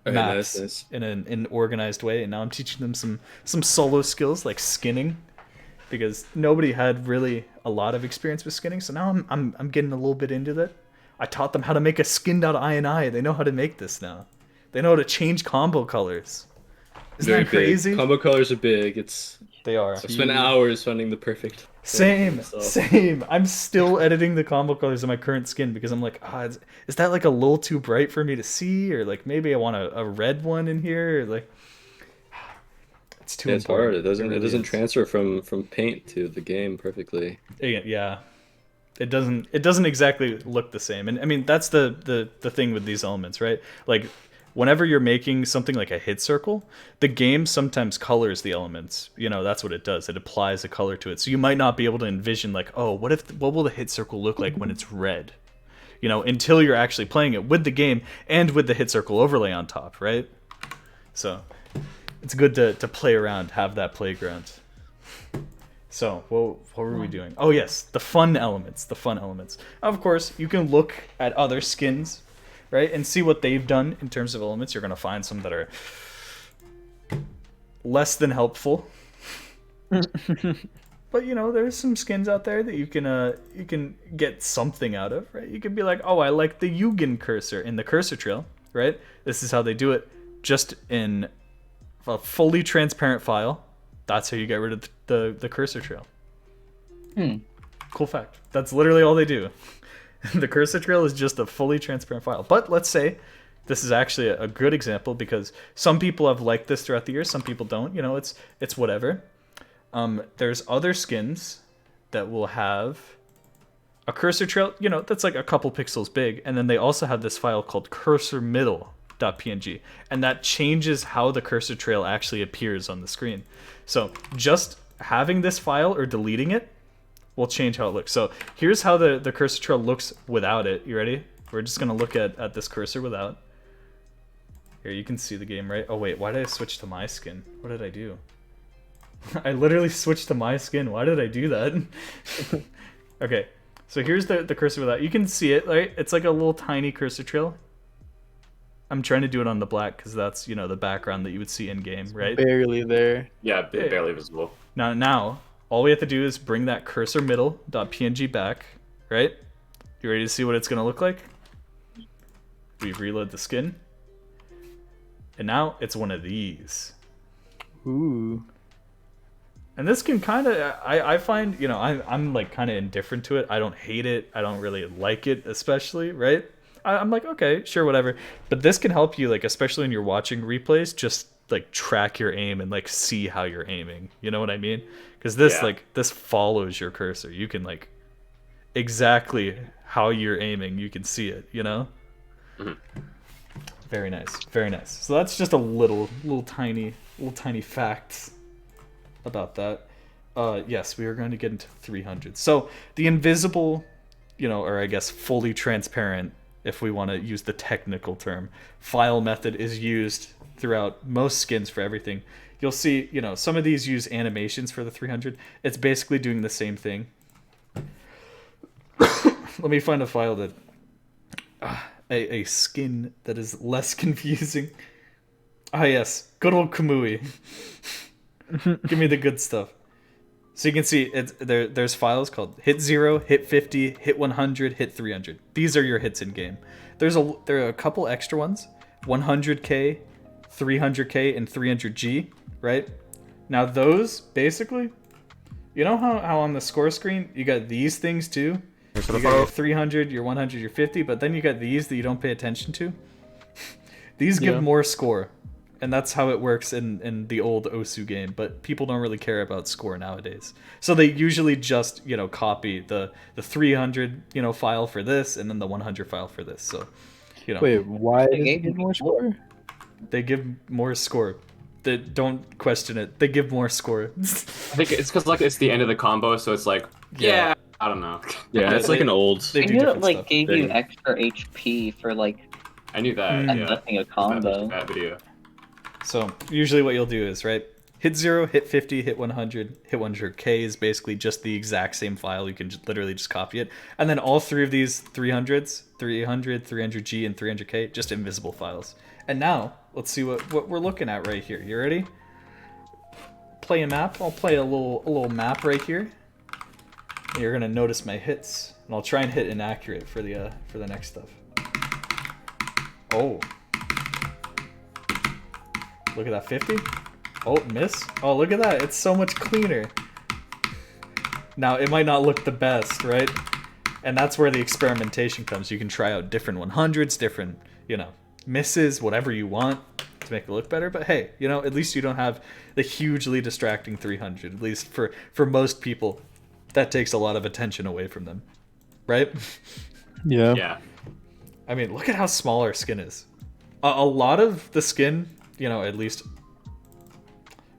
E: Okay,
A: maps
E: nice.
A: in an organized way. And now I'm teaching them some solo skills like skinning, because nobody had really a lot of experience with skinning. So now I'm getting a little bit into that. I taught them how to make a skin out of I. They know how to make this now. They know how to change combo colors. Isn't
E: Very
A: that crazy?
E: big. Combo colors are big.
A: They are.
E: I've spent hours finding the perfect.
A: Same.
E: So-
A: Same. I'm still editing the combo colors of my current skin because I'm like, is that like a little too bright for me to see? Or like maybe I want a red one in here? Or like, it's too
E: It's
A: important.
E: hard. It doesn't
A: really is.
E: transfer from paint to the game perfectly.
A: Yeah. It doesn't exactly look the same. And I mean, that's the thing with these elements, right? Like whenever you're making something like a hit circle, the game sometimes colors the elements. You know, that's what it does. It applies a color to it. So you might not be able to envision like, oh, what will the hit circle look like when it's red? You know, until you're actually playing it with the game and with the hit circle overlay on top, right? So it's good to play around, have that playground. So, what were we doing? Oh, yes, the fun elements. Of course, you can look at other skins, right, and see what they've done in terms of elements. You're going to find some that are less than helpful. But, you know, there's some skins out there that you can get something out of, right? You can be like, oh, I like the Yugen cursor in the cursor trail, right? This is how they do it, just in a fully transparent file. That's how you get rid of the cursor trail. Cool fact. That's literally all they do. The cursor trail is just a fully transparent file. But let's say this is actually a good example because some people have liked this throughout the years, some people don't. You know, it's whatever. There's other skins that will have a cursor trail, you know, that's like a couple pixels big, and then they also have this file called cursormiddle.png, and that changes how the cursor trail actually appears on the screen. So just having this file or deleting it will change how it looks. So here's how the cursor trail looks without it. You ready? We're just gonna look at this cursor without. Here, you can see the game, right? Oh wait, why did I switch to my skin? What did I do? I literally switched to my skin. Why did I do that? Okay, so here's the cursor without. You can see it, right? It's like a little tiny cursor trail. I'm trying to do it on the black because that's, you know, the background that you would see in game, right?
B: Barely there.
C: Yeah, barely visible.
A: Now, all we have to do is bring that cursor middle.png back, right? You ready to see what it's gonna look like? We reload the skin, and now it's one of these.
B: Ooh.
A: And this can kind of, I find, you know, I'm like kind of indifferent to it. I don't hate it. I don't really like it, especially, right? I'm like, okay, sure, whatever. But this can help you, like, especially when you're watching replays, just like track your aim and like see how you're aiming. You know what I mean? Because this, like, this follows your cursor. You can like exactly how you're aiming. You can see it. You know?
C: Mhm.
A: Very nice, very nice. So that's just a little tiny facts about that. Yes, we are going to get into 300. So the invisible, you know, or I guess fully transparent, if we want to use the technical term, file method is used throughout most skins for everything. You'll see, you know, some of these use animations for the 300. It's basically doing the same thing. let me find a file that a skin that is less confusing. Ah, yes, good old Kamui. Give me the good stuff. So you can see there's files called hit 0, hit 50, hit 100, hit 300. These are your hits in game. There are a couple extra ones, 100k, 300k, and 300g, right? Now those basically, you know how on the score screen you got these things too. You got your 300, your 100, your 50, but then you got these that you don't pay attention to. These give more score. And that's how it works in the old Osu game, but people don't really care about score nowadays. So they usually just, copy the 300, file for this, and then the 100 file for this. So,
B: Wait, why does it give more score?
A: They give more score. Don't question it. They give more score.
C: I think it's because it's the end of the combo, so it's like, yeah, I don't know.
E: Yeah, it's like an old.
A: They
D: I
A: do
D: knew it
A: different
D: like
A: stuff.
D: gave you extra HP for
C: I knew that. Yeah.
D: nothing a combo.
C: That video.
A: So usually what you'll do is, right, hit 0, hit 50, hit 100, hit 100k is basically just the exact same file. You can literally just copy it. And then all three of these 300s, 300, 300g, and 300k, just invisible files. And now, let's see what we're looking at right here. You ready? Play a map. I'll play a little map right here. And you're going to notice my hits. And I'll try and hit inaccurate for the next stuff. Oh. Look at that, 50. Oh, miss. Oh, look at that. It's so much cleaner. Now, it might not look the best, right? And that's where the experimentation comes. You can try out different 100s, different, misses, whatever you want to make it look better. But hey, at least you don't have the hugely distracting 300. At least for most people, that takes a lot of attention away from them, right?
B: Yeah.
C: Yeah.
A: I mean, look at how small our skin is. A lot of the skin, at least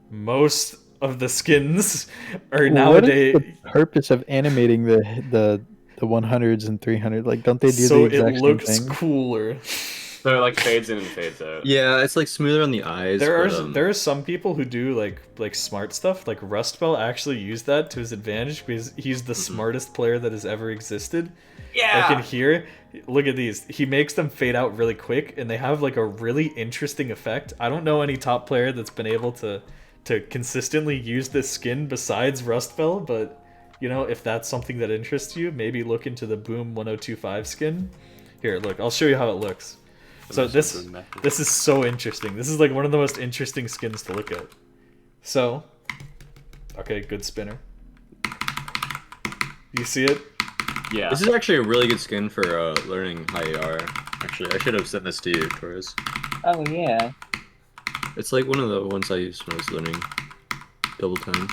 A: most of the skins are nowadays.
B: What is the purpose of animating the 100s and 300? Like, don't they do
A: So
B: the exact
A: it
B: same
A: looks
B: thing?
A: cooler.
C: So it fades in and fades out.
E: Yeah, it's like smoother on the eyes.
A: There are some people who do like smart stuff. Like Rustbell actually used that to his advantage because he's the smartest player that has ever existed.
C: Yeah.
A: Like in here, look at these. He makes them fade out really quick, and they have like a really interesting effect. I don't know any top player that's been able to consistently use this skin besides Rustbell, but if that's something that interests you, maybe look into the Boom 1025 skin. Here, look, I'll show you how it looks. So this is so interesting. This is like one of the most interesting skins to look at. So, okay, good spinner. You see it?
C: Yeah.
E: This is actually a really good skin for learning high AR. Actually, I should have sent this to you, Torres.
D: Oh yeah.
E: It's like one of the ones I used when I was learning double time.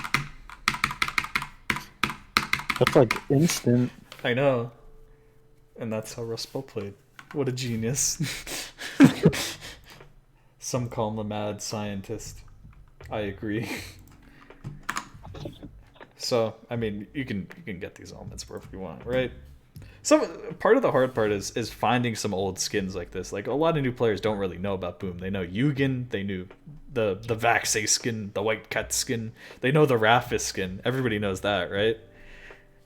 B: That's like instant.
A: I know. And that's how Rustbell played. What a genius. Some call him a mad scientist. I agree. So, I mean, you can get these elements wherever you want, right? Part of the hard part is finding some old skins like this. Like, a lot of new players don't really know about Boom. They know Yugen, they knew the Vaxei skin, the White Cat skin. They know the Rafis skin. Everybody knows that, right?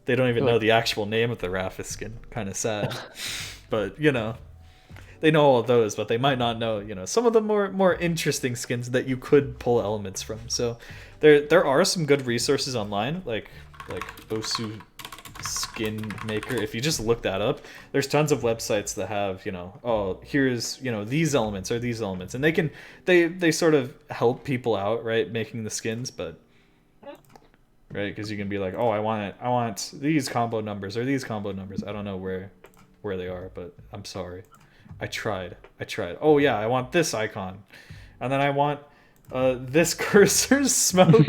A: They don't even know the actual name of the Rafis skin. Kind of sad. But, they know all of those, but they might not know, some of the more interesting skins that you could pull elements from. So there are some good resources online, like Osu Skin Maker. If you just look that up, there's tons of websites that have, here's, these elements or these elements, and they sort of help people out, right, making the skins, but right, because you can be like, oh, I want these combo numbers or these combo numbers. I don't know where they are, but I'm sorry. I tried. Oh yeah, I want this icon, and then I want this cursor's smoke,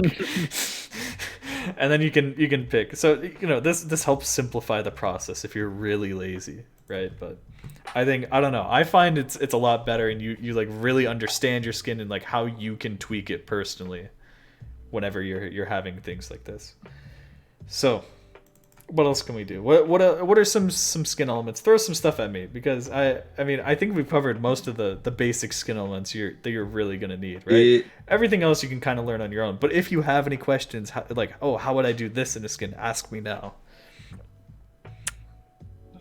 A: and then you can pick. So this helps simplify the process if you're really lazy, right? But I don't know. I find it's a lot better, and you like really understand your skin and like how you can tweak it personally, whenever you're having things like this. So. What else can we do? What are some skin elements? Throw some stuff at me, because I mean I think we've covered most of the basic skin elements that you're really gonna need, right? Everything else you can kind of learn on your own. But if you have any questions, how would I do this in a skin? Ask me now.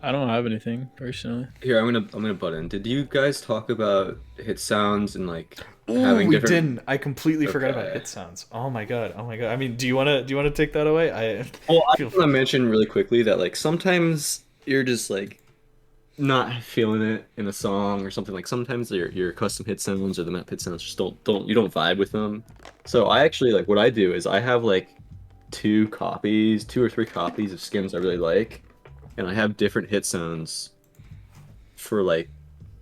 B: I don't have anything personally.
E: Here, I'm gonna butt in. Did you guys talk about hit sounds and like
A: Ooh,
E: having
A: we
E: different?
A: didn't. I completely forgot about
E: Okay.
A: hit sounds. Oh my god. Oh my god. I mean, do you wanna take that away? I
E: Well, I
A: feel
E: want to mention really quickly that like sometimes you're just like not feeling it in a song or something. Like sometimes your custom hit sounds or the map hit sounds just don't you don't vibe with them. So I actually like what I do is I have like two or three copies of skins I really like, and I have different hit sounds for like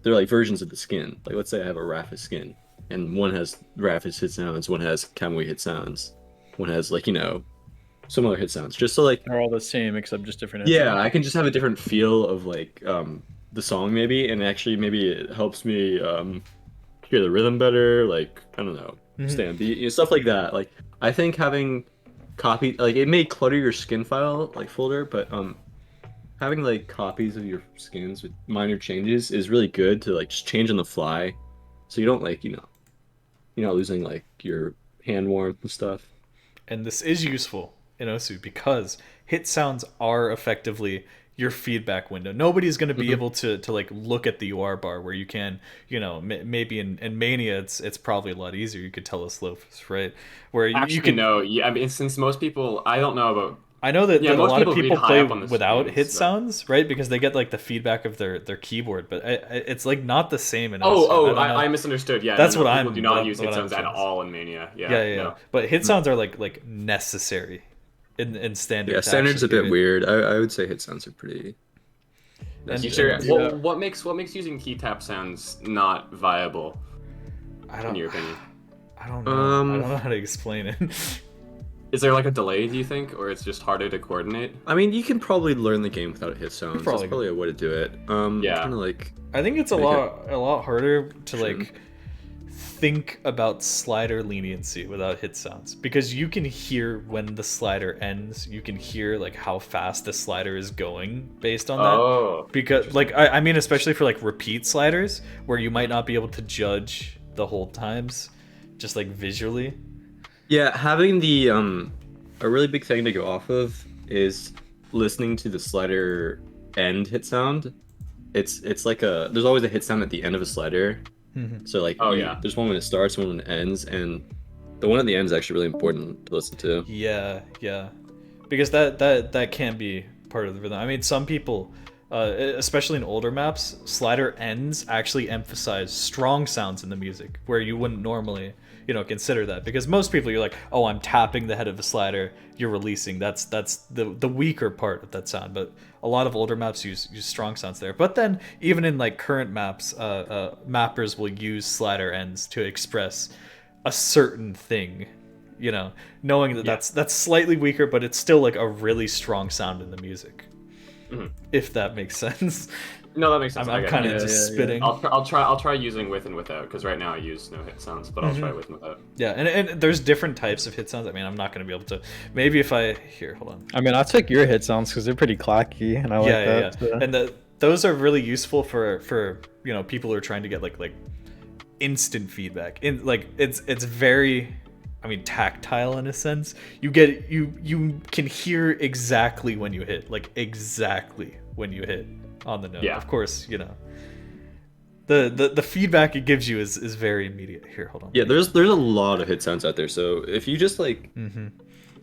E: they're like versions of the skin. Like let's say I have a Rafa skin, and one has Rafa's hit sounds, one has Kamui hit sounds, one has like some other hit sounds. Just so like
B: They're all the same except just different.
E: yeah, I can just have a different feel of like the song maybe, and actually maybe it helps me hear the rhythm better. Like I don't know, stay on beat, stuff like that. Like I think having copy like it may clutter your skin file like folder, but having like copies of your skins with minor changes is really good to like just change on the fly, so you don't like you're not losing like your hand warmth and stuff.
A: and this is useful in Osu because hit sounds are effectively your feedback window. Nobody's going to be able to like look at the UR bar where you can, maybe in Mania it's probably a lot easier. You could tell us Lofus, right? Where
C: Actually,
A: you can
C: no. Yeah, I mean, since most people, I don't know about.
A: I know that,
C: Yeah,
A: that a
C: most
A: lot of
C: people read
A: people
C: high
A: play
C: up on the
A: without
C: screens,
A: hit
C: but-
A: sounds, right? Because they get like the feedback of their keyboard, but it's like not the same in Osu.
C: Oh,
A: don't know.
C: I misunderstood. Yeah,
A: That's
C: no,
A: what
C: people
A: I'm-
C: do not
A: what-
C: use
A: what
C: hit
A: I'm
C: sounds at
A: trying to
C: all in Mania. Yeah,
A: Yeah.
C: no.
A: But hit sounds are like necessary in standard.
E: Yeah,
A: to
E: standard's a
A: actually
E: bit
A: hear it.
E: weird. I would say hit sounds are pretty.
A: And-
C: You sure?
A: and-
C: Well, what makes using key tap sounds not viable
A: I
C: in
A: don't.
C: your opinion?
A: I don't know. I
E: Um,
A: don't know how to explain it.
C: Is there like a delay? Do you think, or it's just harder to coordinate?
E: I mean, you can probably learn the game without hit sounds.
A: Probably
E: That's probably a way to do it.
C: Yeah.
E: Kind of like
A: I think it's a
E: Make
A: lot harder to
E: Sure.
A: like think about slider leniency without hit sounds because you can hear when the slider ends. You can hear like how fast the slider is going based on that.
C: Oh,
A: Because like I mean especially for like repeat sliders where you might not be able to judge the hold times just like visually.
E: yeah, having the a really big thing to go off of is listening to the slider end hit sound. It's like there's always a hit sound at the end of a slider. So like
C: Oh, yeah.
E: there's one when it starts, one when it ends, and the one at the end is actually really important to listen to.
A: Yeah, because that can be part of the rhythm. I mean, some people, especially in older maps, slider ends actually emphasize strong sounds in the music, where you wouldn't normally, consider that. Because most people, you're like, oh, I'm tapping the head of a slider, you're releasing. That's the weaker part of that sound. But a lot of older maps use strong sounds there. But then even in like current maps, mappers will use slider ends to express a certain thing, knowing that that's slightly weaker, but it's still like a really strong sound in the music. If that makes sense.
C: no, that makes sense. I
A: I'm
C: get
A: kind
C: it.
A: of just
B: yeah.
A: spitting.
C: I'll try using with and without because right now I use no hit sounds, but I'll try
A: Mm-hmm.
C: with and without.
A: Yeah, and there's different types of hit sounds. I mean, I'm not going to be able to. Maybe if hold on.
B: I mean, I took your hit sounds because they're pretty clacky, and I like that.
A: Yeah.
B: So.
A: And those are really useful for people who are trying to get like instant feedback. In like it's very, I mean, tactile in a sense. You can hear exactly when you hit, like exactly when you hit on the note.
C: Yeah.
A: Of course, the feedback it gives you is very immediate. Here, hold on.
E: Yeah, there's a lot of hit sounds out there. So if you just like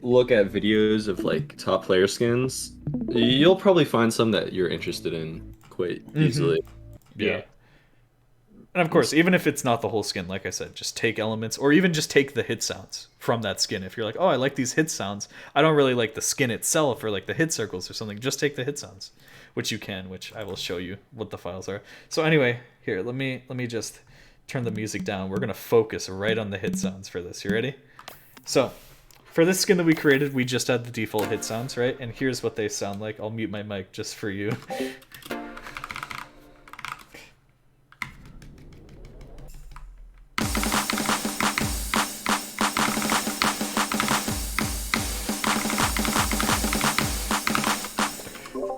E: look at videos of like top player skins, you'll probably find some that you're interested in quite easily.
A: Yeah. And of course, even if it's not the whole skin, like I said, just take elements or even just take the hit sounds from that skin. If you're like, oh, I like these hit sounds, I don't really like the skin itself or like the hit circles or something, just take the hit sounds, which I will show you what the files are. So anyway, here, let me just turn the music down. We're going to focus right on the hit sounds for this. You ready? So for this skin that we created, we just had the default hit sounds, right? And here's what they sound like. I'll mute my mic just for you.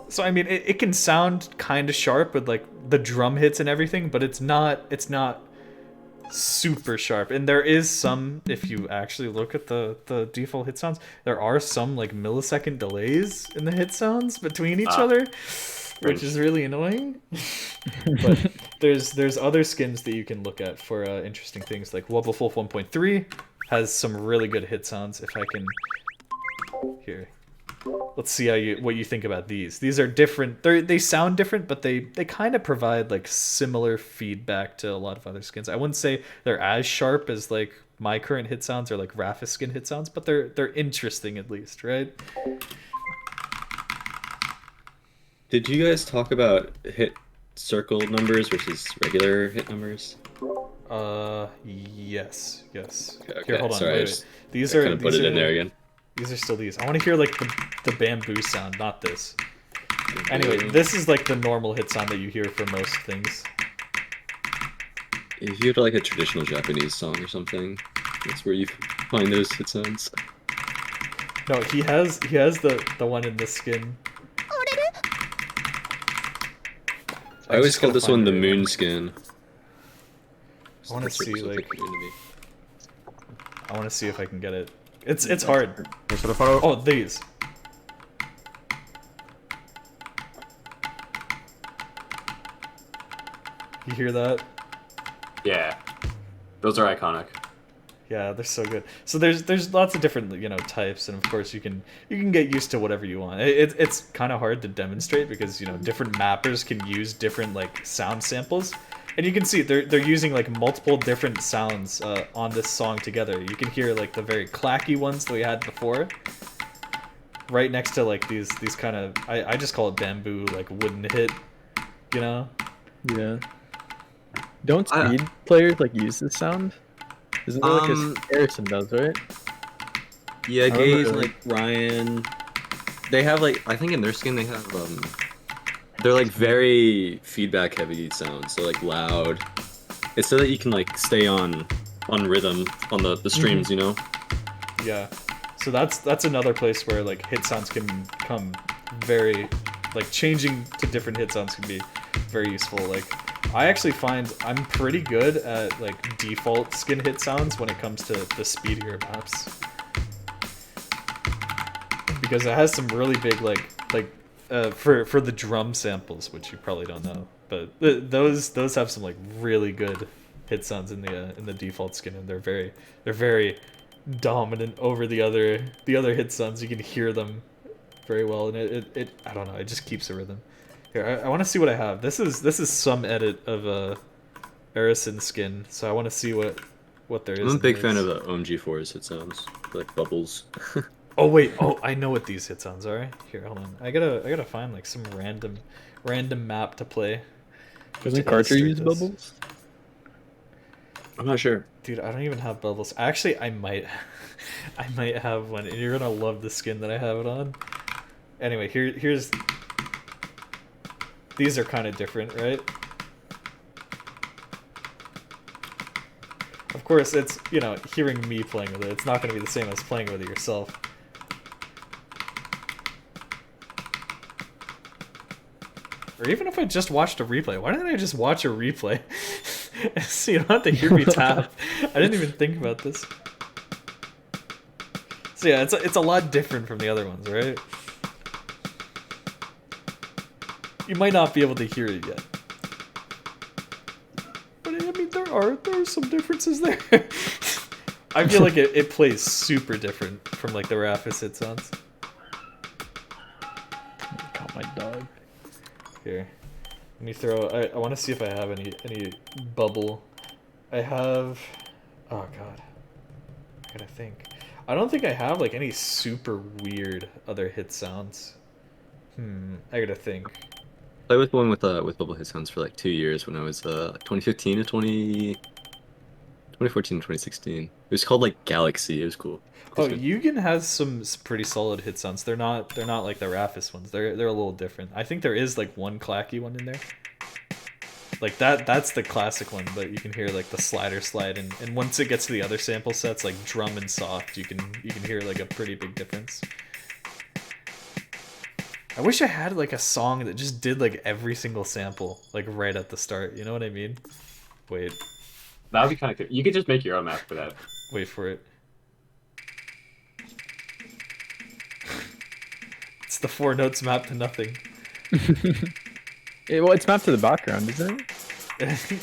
A: So I mean, it can sound kind of sharp with like the drum hits and everything, but it's not super sharp. And there is some, if you actually look at the default hit sounds, there are some like millisecond delays in the hit sounds between each other. which is really annoying. But there's other skins that you can look at for interesting things. Like Wubble Wolf 1.3 has some really good hit sounds. If I can here, let's see what you think about these. These are different. They sound different, but they kind of provide like similar feedback to a lot of other skins. I wouldn't say they're as sharp as like my current hit sounds or like Raphis skin hit sounds, but they're interesting at least, right?
E: Did you guys talk about hit circle numbers versus regular hit numbers?
A: Yes.
E: Okay,
A: Here, hold on.
E: sorry,
A: Wait. These are
E: kind of put it in there again.
A: These are still these. I want to hear like the bamboo sound, not this. Anyway, this is like the normal hit sound that you hear for most things.
E: If you had like a traditional Japanese song or something, that's where you find those hit sounds.
A: No, he has the one in this skin.
E: I always
A: just
E: call
A: gotta
E: this one
A: find
E: the
A: the right
E: moon
A: one.
E: skin.
A: I want to
E: That's what
A: see
E: it's
A: like
E: going to be.
A: I want to see if I can get it. It's hard. Oh, these. You hear that?
C: Yeah. Those are iconic.
A: Yeah, they're so good. So there's lots of different types, and of course you can get used to whatever you want. It's kind of hard to demonstrate because different mappers can use different like sound samples, and you can see they're using like multiple different sounds on this song together. You can hear like the very clacky ones that we had before, right next to like these kind of I just call it bamboo like wooden hit,
B: Yeah. Don't speed players like use this sound? Isn't there like a Harrison does, right?
E: Yeah,
B: I
E: Gaze
B: remember,
E: like Ryan. They have like I think in their skin they have they're like very feedback heavy sounds, so like loud. It's so that you can like stay on rhythm on the streams,
A: Yeah. So that's another place where like hit sounds can come very like changing to different hit sounds can be very useful. Like I actually find I'm pretty good at like default skin hit sounds when it comes to the speedier maps. Because it has some really big for the drum samples, which you probably don't know, but those have some like really good hit sounds in the default skin, and they're very dominant over the other hit sounds. You can hear them very well, and it I don't know, it just keeps a rhythm. Here, I want to see what I have. This is some edit of Arison skin, so I want to see what there is.
E: I'm a
A: in
E: big
A: this.
E: fan of the OMG4's hit sounds, like bubbles.
A: Oh wait, I know what these hit sounds are. Here, hold on. I gotta find like some random map to play.
B: Doesn't Carter use
A: this.
B: bubbles?
E: I'm not sure.
A: Dude, I don't even have bubbles. Actually, I might have one, and you're gonna love the skin that I have it on. Anyway, here's. These are kind of different, right? Of course, it's, hearing me playing with it. It's not going to be the same as playing with it yourself. Or even if I just watched a replay. Why didn't I just watch a replay? So you don't have to hear me tap. I didn't even think about this. So yeah, it's a lot different from the other ones, right? You might not be able to hear it yet. But I mean, there are some differences there. I feel like it plays super different from like the Raphis hit sounds.
B: Caught my dog.
A: Here, let me throw. I want to see if I have any bubble. I have. Oh god, I gotta think. I don't think I have like any super weird other hit sounds. I gotta think.
E: I played with one with bubble hit sounds for like 2 years when I was 2015 to 2014 to 2016. It was called like Galaxy. It was cool.
A: Oh, Yugen has some pretty solid hit sounds. They're not like the Raphis ones. They're a little different. I think there is like one clacky one in there. Like that's the classic one, but you can hear like the slider slide, and once it gets to the other sample sets like drum and soft, you can hear like a pretty big difference. I wish I had like a song that just did like every single sample like right at the start. You know what I mean? Wait.
C: That would be kind of cool. You could just make your own map for that.
A: Wait for it. It's the 4 notes map to nothing.
B: Well, it's mapped to the background, isn't it?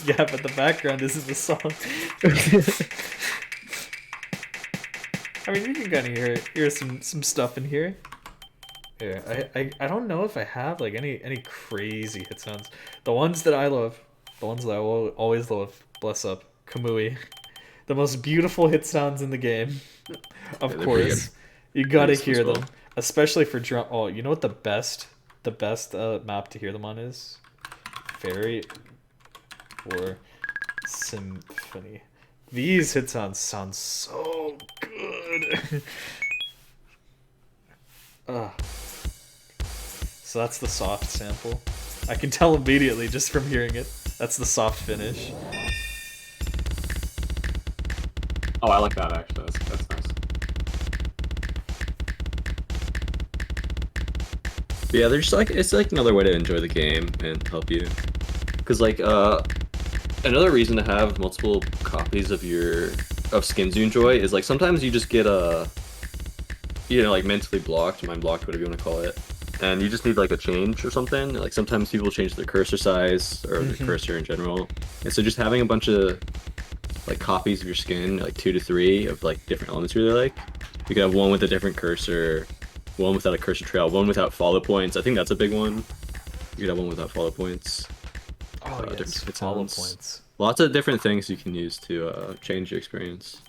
A: Yeah, but the background isn't the song. I mean, you can kind of hear some stuff in here. Yeah, I don't know if I have like any crazy hit sounds. The ones that I love, the ones that I will always love, bless up, Kamui. The most beautiful hit sounds in the game. Of
E: Yeah, they're pretty
A: course. You gotta
E: Nice as
A: hear
E: well.
A: them. Especially for drum. Oh, you know what the best map to hear them on is? Fairy or Symphony. These hit sound so good. So that's the soft sample. I can tell immediately just from hearing it. That's the soft finish.
C: Oh, I like that actually. That's nice.
E: Yeah, there's like it's like another way to enjoy the game and help you. Because like another reason to have multiple copies of skins you enjoy is like sometimes you just get like mentally blocked, mind blocked, whatever you want to call it, and you just need like a change or something. Like sometimes people change their cursor size or the cursor in general, and so just having a bunch of like copies of your skin, like 2 to 3 of like different elements you really like. You could have one with a different cursor, one without a cursor trail, one without follow points. I think that's a big one. You could have one without follow points.
A: Oh, yes,
E: different hit
A: follow
E: sounds.
A: points.
E: Lots of different things you can use to change your experience.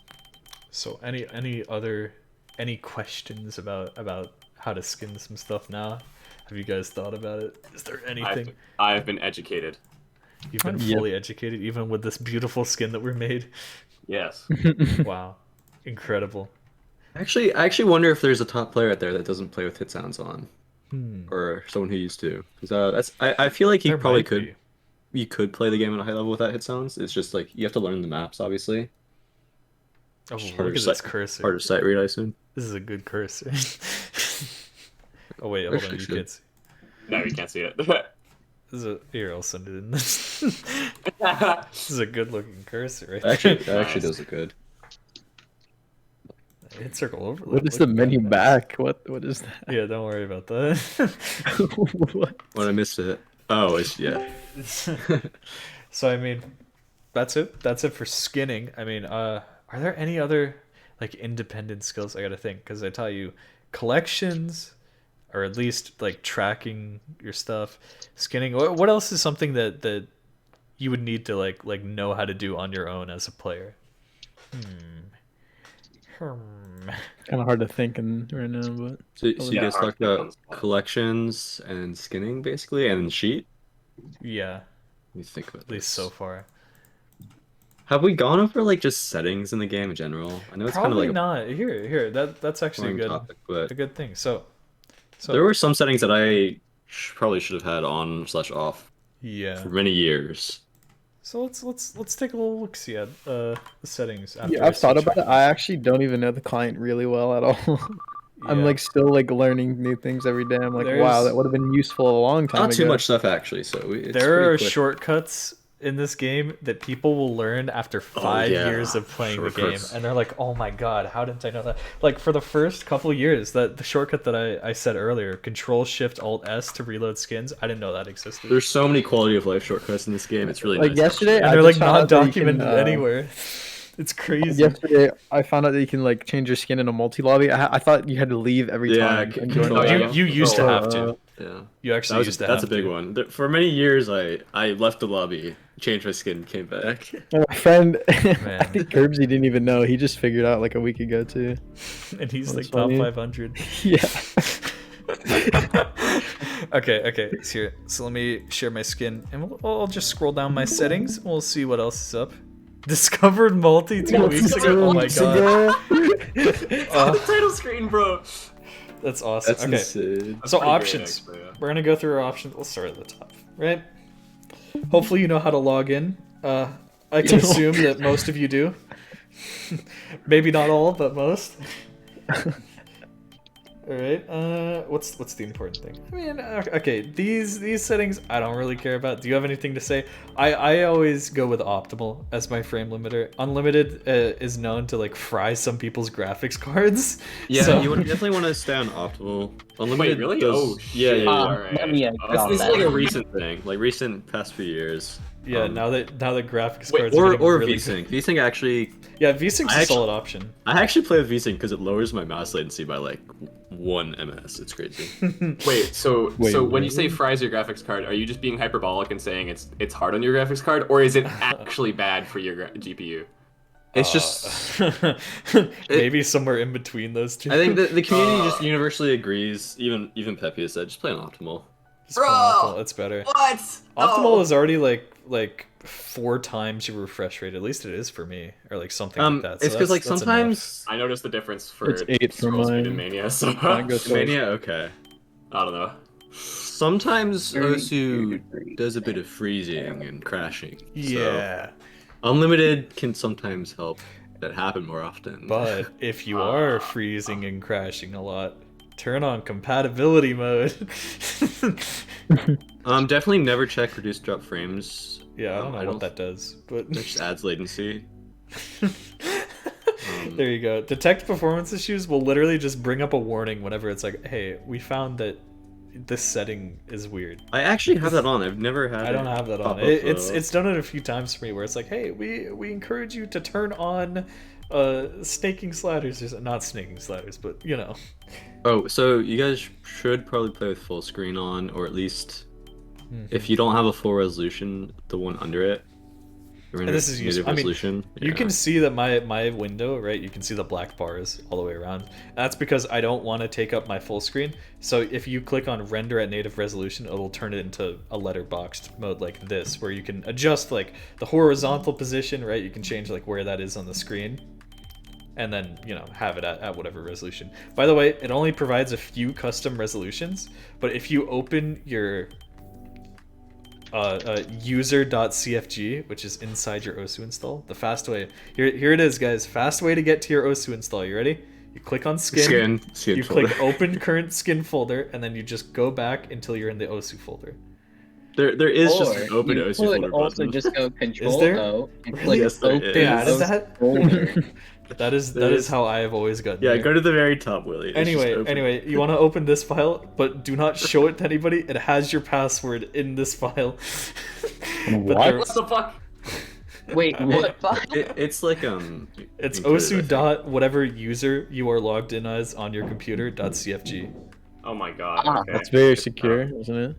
A: So any questions about how to skin some stuff now? Have you guys thought about it? Is there anything
C: I've been educated.
A: you've been
B: Yep.
A: fully educated even with this beautiful skin that we made?
C: Yes.
A: Wow. Incredible.
E: I actually wonder if there's a top player out there that doesn't play with hit sounds on,
A: Hmm.
E: or someone who used to. Because I feel like you
A: There
E: probably
A: might
E: could.
A: be.
E: You could play the game at a high level without hit sounds. It's just like you have to learn the maps, obviously.
A: Oh,
E: It's
A: look
E: harder
A: at
E: to
A: this
E: sight-
A: cursor.
E: Harder to sight read, I assume.
A: This is a good cursor. Oh wait, hold on,
E: Actually
A: you
E: should.
A: can't see.
C: No, you can't see it.
A: This is here, I'll send it in. This is a good looking cursor right there.
E: That actually
C: Nice.
E: does look good.
A: Hit circle over.
B: What is the menu back? What is that?
A: Yeah, don't worry about that.
B: What?
E: When I missed it. Oh, it's yeah.
A: So I mean, that's it. That's it for skinning. I mean, are there any other like independent skills? I gotta think because I tell you, collections, or at least like tracking your stuff, skinning. What else is something that you would need to like know how to do on your own as a player?
B: Kind of hard to think right now, but
E: So you
C: Yeah,
E: guys
C: hard
E: talked
C: to pick on
E: about
C: the spot.
E: collections and skinning basically, and sheet.
A: Yeah,
E: Let me think about
A: at least
E: this.
A: so far.
E: Have we gone over like just settings in the game in general? I know it's kind of
A: Probably
E: like a
A: not. Here. That's actually a
E: boring
A: good
E: topic, but
A: a good thing. So
E: there were some settings that I probably should have had on/off
A: yeah.
E: for many years.
A: So let's take a little look see at the settings. After
B: yeah,
A: I
B: I've thought
A: switch
B: about it.
A: back.
B: I actually don't even know the client really well at all. I'm
A: Yeah.
B: like still like learning new things every day. I'm like, wow,
A: There's-
B: that would have been useful a long time
E: Not too
B: ago.
E: much stuff actually, so it's
A: There
E: pretty
A: are
E: quick.
A: shortcuts in this game that people will learn after 5
E: yeah,
A: years of playing the game,
E: shortcuts.
A: and they're like, "Oh my god, how didn't I know that?" Like for the first couple years, that the shortcut that I said earlier, Control Shift Alt S to reload skins, I didn't know that existed.
E: There's so many quality of life shortcuts in this game. It's really
B: Like
E: nice.
B: yesterday,
A: And
B: I
A: they're
B: just
A: like
B: found
A: not
B: out that you can,
A: documented anywhere. It's crazy.
B: Yesterday, I found out that you can like change your skin in a multi lobby. I thought you had to leave every
E: Yeah,
B: time. and join
E: control-
B: back.
E: yeah.
A: You used to have to.
E: Yeah,
A: You actually used to have
E: that's a big
A: to.
E: one. For many years, I left the lobby, changed my skin, came back.
B: My friend, I
A: Man.
B: think Curbsy didn't even know. He just figured out like a week ago too.
A: And he's
B: That's
A: like top
B: funny.
A: 500.
B: Yeah.
A: Okay. So let me share my skin, and I'll just scroll down my settings. And we'll see what else is up. Discovered multi 2 weeks ago. Oh my god,
C: the title screen, bro.
A: that's awesome.
E: That's
A: Okay,
E: insane.
A: so
C: pretty great,
A: options.
C: actually, yeah.
A: We're gonna go through our options. We'll start at the top, right? Hopefully you know how to log in. I can assume that most of you do. Maybe not all, but most. All right. What's the important thing? I mean, okay, these settings I don't really care about. Do you have anything to say? I always go with optimal as my frame limiter. Unlimited is known to like fry some people's graphics cards.
E: Yeah,
A: So-
E: you definitely want to stay on optimal. Unlimited
C: Wait, really?
E: does-
C: Oh,
E: yeah,
C: shit.
E: yeah.
C: Alright.
D: let me
C: Oh,
D: drop
E: It's
D: that.
E: like a recent thing, like recent past few years.
A: Yeah, now that graphics
C: Wait,
A: cards are getting
E: Or
A: really
E: VSync.
A: good.
E: VSync actually,
A: Yeah, VSync's
E: I
A: a
E: actually-
A: solid option.
E: I actually play with VSync because it lowers my mouse latency by like 1 ms. It's crazy.
C: Wait, so
B: Wait,
C: when you say
B: really?
C: fries your graphics card, are you just being hyperbolic and saying it's hard on your graphics card, or is it actually bad for your GPU?
E: It's just,
A: Maybe somewhere in between those two.
E: I think the community just universally agrees. Even Pepe has said, just play on optimal.
A: Just play optimal, it's better.
C: What?
A: Optimal is already like 4 times your refresh rate. At least it is for me, or like something like that. So
E: It's because like
A: that's enough.
E: sometimes
C: I noticed the difference for
B: It's 8 for
C: scroll speed
B: mine.
C: in Mania, so
B: Mine goes to, like,
E: Mania, okay.
C: I don't know.
E: Sometimes
D: 32
E: Osu
D: degrees.
E: does a bit of freezing and crashing. So
A: Yeah,
E: unlimited can sometimes help that happen more often.
A: but if you are freezing and crashing a lot, turn on compatibility mode.
E: Definitely never check reduce drop frames.
A: Yeah, I don't know
E: I
A: what
E: don't-
A: that does, but
E: That just adds latency.
A: there you go. Detect performance issues will literally just bring up a warning whenever it's like, hey, we found that this setting is weird.
E: I actually have that on. I've never had.
A: I don't
E: it
A: have that
E: pop
A: on.
E: up,
A: It's
E: though.
A: done it a few times for me where it's like, hey, we encourage you to turn on snaking sliders, or not snaking sliders, but you know.
E: Oh, so you guys should probably play with full screen on, or at least if you don't have a full resolution, the one under it. Or
A: And this is
E: native
A: useful. I mean,
E: resolution.
A: you
E: Yeah.
A: can see that my window, right? You can see the black bars all the way around. That's because I don't want to take up my full screen. So if you click on render at native resolution, it'll turn it into a letterboxed mode like this, where you can adjust like the horizontal position, right? You can change like where that is on the screen, and then have it at whatever resolution. By the way, it only provides a few custom resolutions, but if you open your user.cfg, which is inside your Osu install, the fast way, here it is, guys, fast way to get to your Osu install. You ready? You click on skin,
E: Skin
A: you
E: folder.
A: click open current skin folder, and then you just go back until you're in the Osu folder.
E: There is just
D: Or
E: an open
D: you
E: OC
D: could
E: folder
D: also
E: button.
D: just go Control
A: there?
D: O and
A: Really?
D: click
E: Yes, there
D: Open
E: is.
A: They added that?
D: folder.
A: That is
E: There's-
A: how I have always gotten
E: Yeah,
A: there.
E: go to the very top, Willie. It's just open.
A: Anyway, you want to open this file, but do not show it to anybody. It has your password in this file. But
B: What?
A: there-
C: What the fuck?
D: Wait, what?
E: It's like
A: It's
E: encoded, I
A: osu
E: think.
A: dot whatever user you are logged in as on your computer dot cfg.
C: Oh my god.
D: Ah,
C: Okay.
B: That's very secure, isn't it?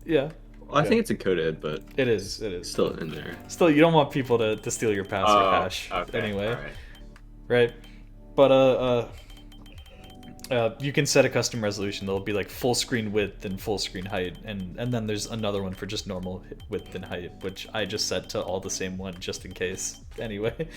A: Yeah,
E: I think it's encoded, but
A: it is. It is.
E: still in there.
A: Still, you don't want people to steal your password hash
C: okay,
A: anyway,
C: alright.
A: right? But you can set a custom resolution. There'll be like full screen width and full screen height, and then there's another one for just normal width and height, which I just set to all the same one just in case. Anyway,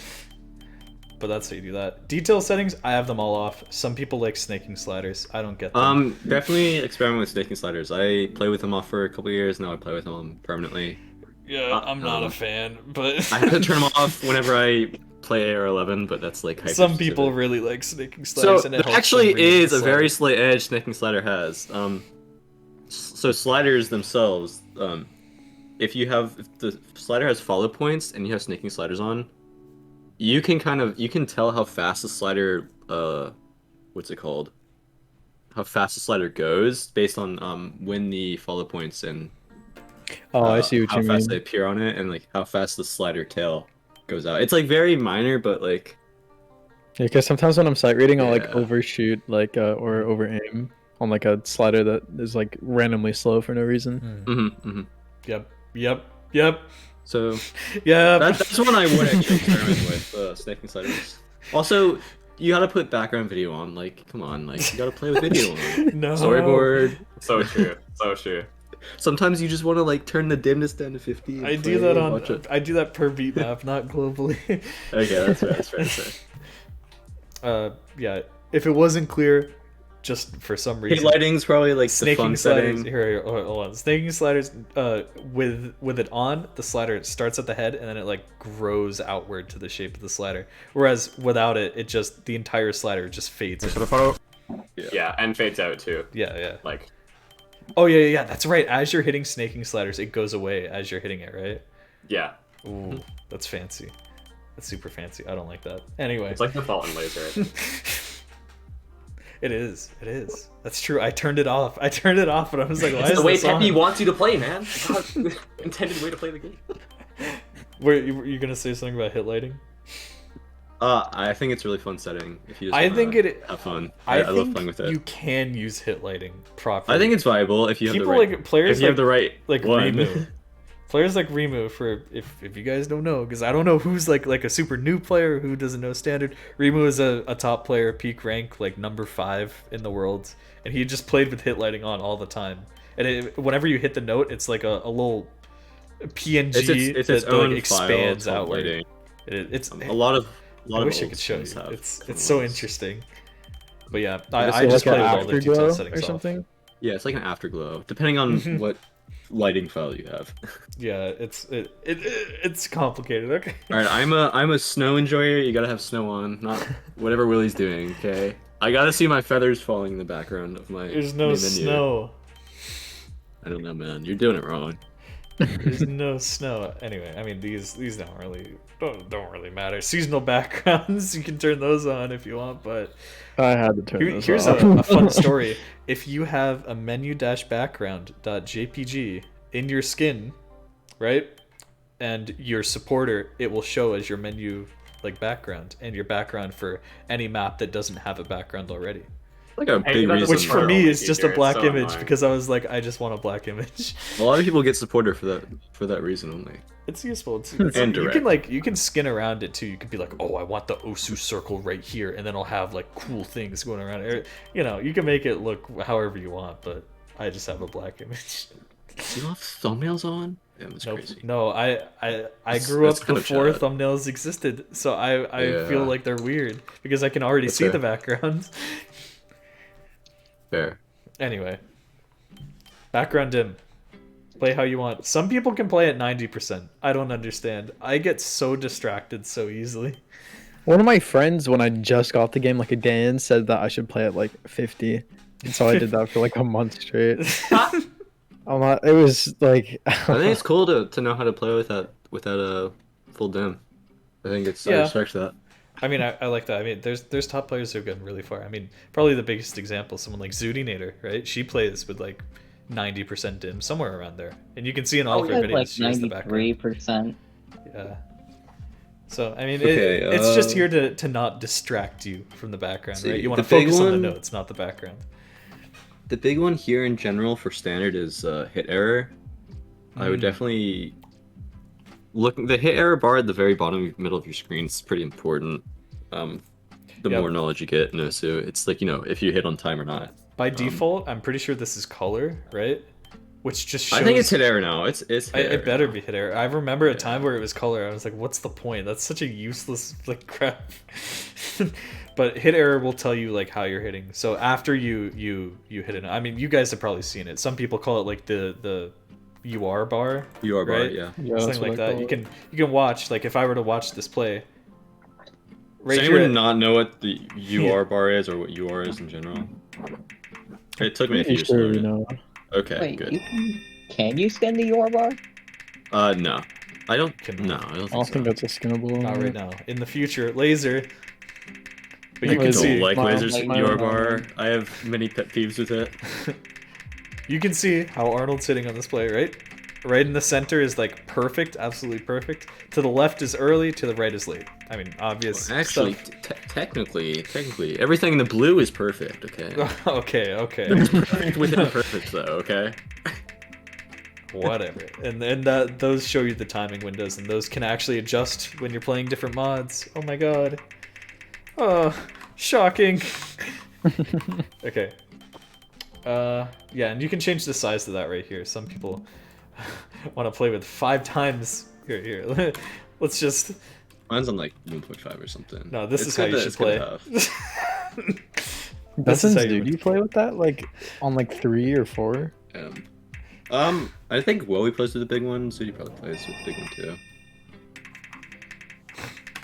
A: but that's how you do that. Detail settings, I have them all off. Some people like snaking sliders. I don't get them.
E: Definitely experiment with snaking sliders. I play with them off for a couple years now. I play with them permanently.
A: Yeah, I'm not a fan, but
E: I have to turn them off whenever I play AR11, but that's like hyper
A: some people
E: specific.
A: really like snaking
E: So
A: sliders. and it
E: there
A: helps
E: actually
A: them read
E: is
A: the
E: a very
A: slider.
E: slight edge snaking slider has. So sliders themselves, if the slider has follow points and you have snaking sliders on, you can tell how fast the slider what's it called? How fast the slider goes based on when the follow points and
B: Oh, I see what
E: how
B: you
E: fast
B: mean.
E: they appear on it and like how fast the slider tail goes out. It's like very minor, but like
B: Yeah, because sometimes when I'm sight reading, I'll like
E: Yeah.
B: overshoot or over aim on like a slider that is like randomly slow for no reason.
A: Yep.
E: So
A: Yeah.
E: that's one I would actually experiment with snaking sliders. Also, you gotta put background video on. Like, come on, like you gotta play with video on.
A: No.
E: Storyboard.
C: So true. So true.
E: Sometimes you just want to like turn the dimness down to 50. and
A: I do
E: play
A: that
E: and watch it.
A: I do that per beat map, not globally.
E: Okay, that's fair.
A: Yeah. If it wasn't clear, just for some
E: Hit
A: reason.
E: lighting's probably like the
A: Snaking
E: fun
A: sliders.
E: setting.
A: Here, hold on. Snaking sliders. With it on, the slider starts at the head and then it like grows outward to the shape of the slider. Whereas without it, the entire slider just fades in.
C: Yeah, and fades out too.
A: Yeah.
C: Like,
A: Oh yeah. That's right. As you're hitting snaking sliders, it goes away as you're hitting it, right?
C: yeah,
A: Ooh, that's fancy. That's super fancy. I don't like that. Anyway.
C: it's like default in laser. I think.
A: It is. That's true. I turned it off. But I was like, why
C: It's
A: is
C: the way
A: this on?
C: Peppy wants you to play, man. God, intended way to play the game.
A: Were you gonna say something about hit lighting?
E: I think it's a really fun setting if you just
A: I
E: wanna
A: think it.
E: have fun.
A: I
E: love
A: think
E: playing with it.
A: you can use hit lighting properly.
E: I think it's viable if you have
A: People
E: the right.
A: like players
E: if you
A: like
E: have the right
A: like
E: one.
A: Remu. Players like Remu, for if you guys don't know, because I don't know who's like a super new player who doesn't know standard. Remu is a top player, peak rank, like number 5 in the world, and he just played with hit lighting on all the time. And whenever you hit the note, it's like a little PNG
E: it's its
A: that
E: own
A: like expands
E: file called
A: outward.
E: lighting.
A: It's
E: A lot of
A: I wish I
E: old
A: could show you.
E: skins have
A: It's
E: cool
A: so
E: ones.
A: interesting. But yeah,
E: guess
A: I
E: it's
A: just
B: like
A: played
B: an
A: with all the
B: afterglow
A: detail settings
B: or something.
E: Yeah, it's like an afterglow, depending on what lighting file you have.
A: Yeah, it's complicated. Okay.
E: All right, I'm a snow enjoyer. You gotta have snow on, not whatever Willie's doing. Okay, I gotta see my feathers falling in the background of my.
A: There's no
E: main menu.
A: snow.
E: I don't know, man. You're doing it wrong.
A: There's no snow. Anyway, I mean these don't really matter. Seasonal backgrounds, you can turn those on if you want, but
B: I had to turn this
A: here's
B: off.
A: a fun story. If you have a menu-background.jpg in your skin, right, and your supporter, it will show as your menu like background and your background for any map that doesn't have a background already.
E: Like a
C: Hey,
E: big
C: that
E: reason.
C: doesn't
A: Which for
C: Supporter
A: me
C: only
A: is just a
C: feature, it's
A: black
C: so
A: image
C: annoying.
A: because I was like, I just want a black image.
E: A lot of people get supporter for that reason only.
A: It's useful. It's
E: And
A: you
E: direct.
A: can you can skin around it too. You could be like, oh, I want the Osu circle right here, and then I'll have like cool things going around it. You know, you can make it look however you want, but I just have a black image.
E: Do you have thumbnails on? Damn, that's
A: Nope.
E: crazy.
A: No, I
E: That's-
A: grew up
E: that's kind of
A: before
E: sad.
A: thumbnails existed, so I
E: Yeah.
A: feel like they're weird because I can already
E: That's
A: see
E: fair.
A: the background.
E: Fair.
A: Anyway, background dim. Play how you want. Some people can play at 90%. I don't understand. I get so distracted so easily.
B: One of my friends, when I just got the game like a day in, said that I should play at like 50. And so I did that for like a month straight. I'm not, it was like
E: I think it's cool to know how to play without a full dim. I think it's I
A: Yeah.
E: respect that.
A: I mean, I like that. I mean, there's top players who have gotten really far. I mean, probably the biggest example, someone like Zoodinator, right? She plays with like 90% dim, somewhere around there, and you can see in all of her videos
D: like
A: she has the background.
D: 93%.
A: Yeah. So I mean,
E: Okay,
A: it's just here to not distract you from the background,
E: see,
A: right? You want to
E: the big
A: focus on the
E: one-
A: notes, not the background.
E: The big one here in general for standard is hit error. I would definitely look the hit error bar at the very bottom middle of your screen is pretty important. The
A: Yep.
E: more knowledge you get in OSU, it's like, you know, if you hit on time or not.
A: By default, I'm pretty sure this is color, right? Which just shows.
E: I think it's hit error now. It's hit error
A: It better
E: now.
A: be hit error. I remember a time where it was color. I was like, "What's the point? That's such a useless like crap." But hit error will tell you like how you're hitting. So after you hit it, I mean, you guys have probably seen it. Some people call it like the UR bar.
E: UR bar,
A: right?
E: yeah.
B: Yeah, that's
A: Something like
B: what I
A: that.
B: call
A: You
B: it.
A: can watch like if I were to watch this play. Right
E: Does
A: here
E: anyone
A: at-
E: not know what the UR bar is or what UR is in general? It took me a few
B: Pretty
E: years
B: sure
E: to
B: you
E: learn it.
B: know.
E: Okay,
D: Wait,
E: good.
D: you can you scan the UR bar?
E: No. I don't.
A: Can-
E: No, I don't
B: I don't
E: think
B: think
E: so.
B: that's a skinnable.
A: Not right now. In the future, laser. But
E: I
A: you can
B: Laser.
A: see.
E: don't like
B: My-
E: lasers
B: my-
E: UR
B: my-
E: bar. I have many pet peeves with it.
A: You can see how Arnold's hitting on this play, right? Right in the center is like perfect, absolutely perfect. To the left is early, to the right is late. I mean, obvious
E: Actually,
A: stuff.
E: technically, everything in the blue is perfect. Okay.
A: Okay.
E: Perfect within perfect, though. Okay.
A: Whatever. And that those show you the timing windows, and those can actually adjust when you're playing different mods. Oh my god. Oh, shocking. Okay. Yeah, and you can change the size of that right here. Some people want to play with 5 times. Here. Let's just.
E: Mine's on like 1.5 or something.
A: No, this
E: It's
A: is how you
E: kinda-
A: should
E: it's kinda
A: play.
E: tough.
A: This is how
B: Dozens,
A: you
B: dude,
A: would-
B: you play with that like on like 3 or 4?
E: I think Wowie plays with the big one, so he probably plays with the big one too.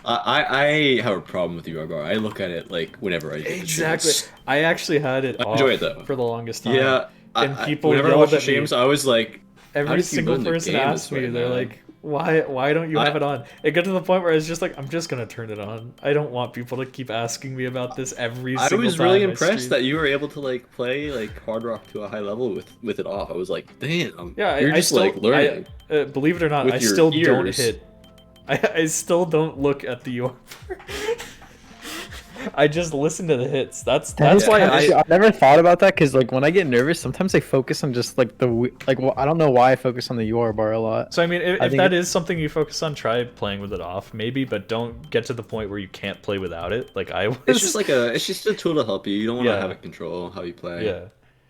E: I have a problem with the UR bar. I look at it like whenever I get the
A: Exactly.
E: chance.
A: I actually had it
E: I
A: off
E: enjoy it, though.
A: for the longest time.
E: Yeah,
A: And people
E: whenever I
A: yelled
E: watch the
A: at me.
E: streams, I was like, how
A: Every
E: does he
A: single
E: learn the
A: person
E: game
A: asked
E: this way,
A: me, they're
E: man?
A: like, why don't you have it on? It got to the point where I was just like, I'm just gonna turn it on. I don't want people to keep asking me about this every
E: I
A: single
E: was
A: time
E: really
A: I
E: impressed
A: stream.
E: that you were able to like play like hard rock to a high level with it off. I was like, damn.
A: Yeah,
E: you're
A: I
E: just
A: still,
E: like learning.
A: believe it or not,
E: with
A: I
E: your
A: still don't
E: ears.
A: hit. I still don't look at the UR. I just listen to the hits. That's why
B: I never thought about that because like when I get nervous, sometimes I focus on just like I don't know why I focus on the UR bar a lot.
A: So I mean, if
B: think
A: that is something you focus on, try playing with it off, maybe, but don't get to the point where you can't play without it. Like I was.
E: It's just a tool to help you. You don't want to
A: Yeah.
E: have it control how you play.
A: Yeah.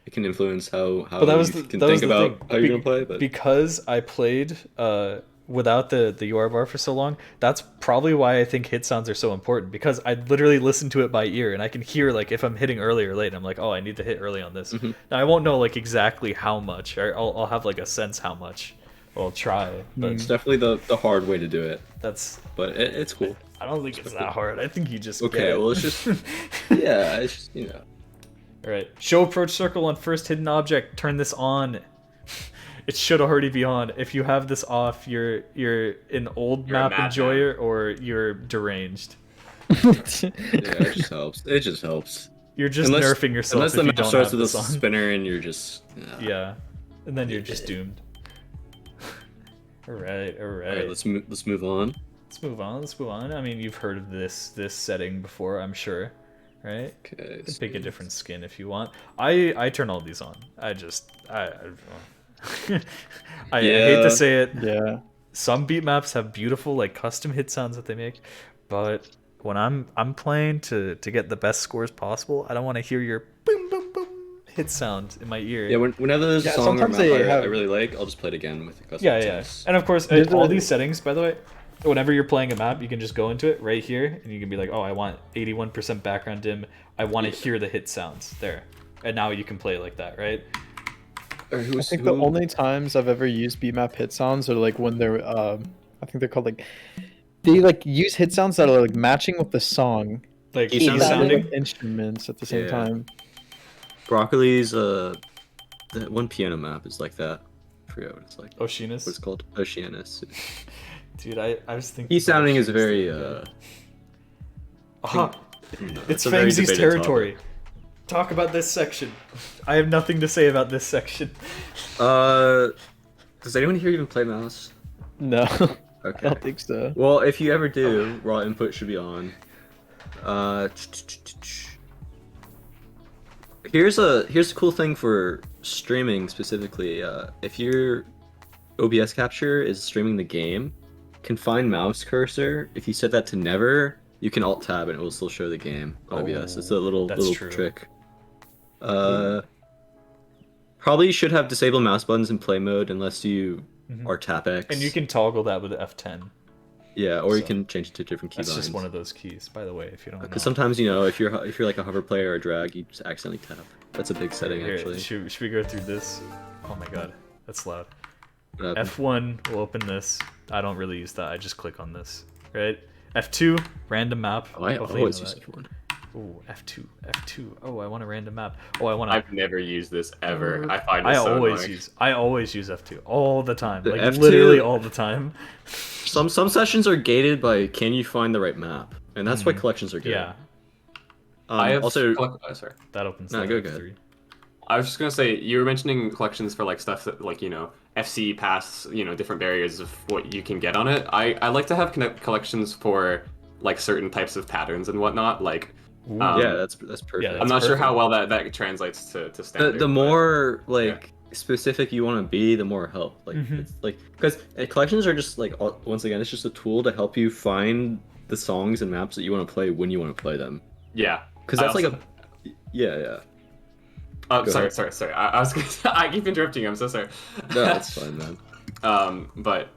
E: It can influence how
A: But that was
E: you
A: the,
E: can
A: that was
E: think
A: the
E: about
A: thing.
E: how you're gonna play. But
A: Because I played without the UR bar for so long, that's probably why I think hit sounds are so important. Because I literally listen to it by ear, and I can hear like if I'm hitting early or late. And I'm like, oh, I need to hit early on this. Now I won't know like exactly how much. Or I'll have like a sense how much. Or I'll try, but
E: it's definitely the hard way to do it.
A: that's.
E: But it's cool.
A: I don't think it's that hard. I think you just get
E: Okay,
A: it.
E: well it's just yeah, it's just
A: All right. Show approach circle on first hidden object. Turn this on. It should already be on. If you have this off, you're an old
C: You're a
A: map
C: madman.
A: enjoyer or you're deranged.
E: yeah, it just helps. It just helps.
A: You're just nerfing yourself
E: Unless
A: if
E: the
A: you
E: map
A: don't
E: starts
A: have
E: with a
A: this on.
E: spinner and you're just
A: Yeah, and then you're just doomed. All right.
E: All right, let's move on.
A: Let's move on. Let's move on. I mean, you've heard of this setting before, I'm sure, right?
E: Okay.
A: You can pick a different skin if you want. I turn all these on. I hate to say it.
B: Yeah.
A: Some beat maps have beautiful like custom hit sounds that they make, but when I'm playing to get the best scores possible, I don't want to hear your boom boom boom hit sound in my ear.
E: Yeah, whenever there's a
B: Yeah,
E: song or
B: sometimes
E: map
B: they
E: I
B: have-
E: really like, I'll just play it again with the custom
A: yeah.
E: settings.
A: And of course,
B: There's
A: all
B: a-
A: these settings, by the way, whenever you're playing a map, you can just go into it right here, and you can be like, oh, I want 81% background dim. I want to hear the hit sounds there, and now you can play it like that, right?
E: Or
B: I
E: who's,
B: think the only times I've ever used beatmap hit sounds are like when they're I think they're called like they like use hit sounds that are like matching with the song
A: Like
E: Key
A: key
E: sounding?
A: sounding.
B: instruments at the same
E: Yeah.
B: time.
E: Broccoli's that one piano map is like that. I forget what it's like. What it's
A: Oceanus.
E: called? Oceanus.
A: Dude, I was thinking.
E: Key sounding is
A: Oceanus
E: very
A: the other day.
E: uh
A: It's
E: a very
A: Fangsy's
E: debated
A: territory. Talk about this section. I have nothing to say about this section.
E: Does anyone here even play mouse?
B: No, I
E: Okay.
B: don't think so.
E: Well, if you ever do, raw input should be on. Here's a cool thing for streaming specifically. If your OBS capture is streaming the game, confine mouse cursor. If you set that to never, you can alt tab and it will still show the game on OBS. It's a little
A: that's true.
E: trick. Probably should have disabled mouse buttons in play mode unless you are tap X.
A: And you can toggle that with F10.
E: yeah, or you
A: so-
E: can change it to different keybinds.
A: That's just one of those keys, by the way, if you don't know.
E: Because sometimes if you're like a hover player or a drag, you just accidentally tap. That's a big setting
A: Here,
E: actually.
A: should we go through this? Oh my god, that's loud.
E: What happened?
A: F1 will open this. I don't really use that. I just click on this, right? F2, random map.
E: Oh, I
A: Hopefully you
E: always
A: know
E: use
A: that.
E: F1.
A: Ooh, F2. Oh, I want a random map. Oh, I want to.
C: I've never used this ever. I find it so annoying.
A: I always use F2 all the time.
E: The
A: Like
E: F2
A: literally all the time.
E: Some sessions are gated by can you find the right map, and that's why collections are good.
A: Yeah,
C: I have
E: also
C: sorry.
A: that opens.
E: No,
A: that
E: go
A: F3.
E: ahead.
C: I was just gonna say you were mentioning collections for like stuff that like FC past different barriers of what you can get on it. I like to have collections for like certain types of patterns and whatnot. Like
E: yeah, that's perfect.
A: Yeah,
C: I'm not sure how
A: perfect.
C: well that translates to standard.
E: the
C: but-
E: more like specific you want to be, the more help. Like it's like because collections are just like once again, it's just a tool to help you find the songs and maps that you want to play when you want to play them.
C: Yeah,
E: Because
C: I
E: that's like
C: also-
E: a yeah.
C: Oh,
E: Go
C: sorry,
E: ahead.
C: sorry. I was gonna, I keep interrupting you. I'm so sorry.
E: No, that's fine, man.
C: But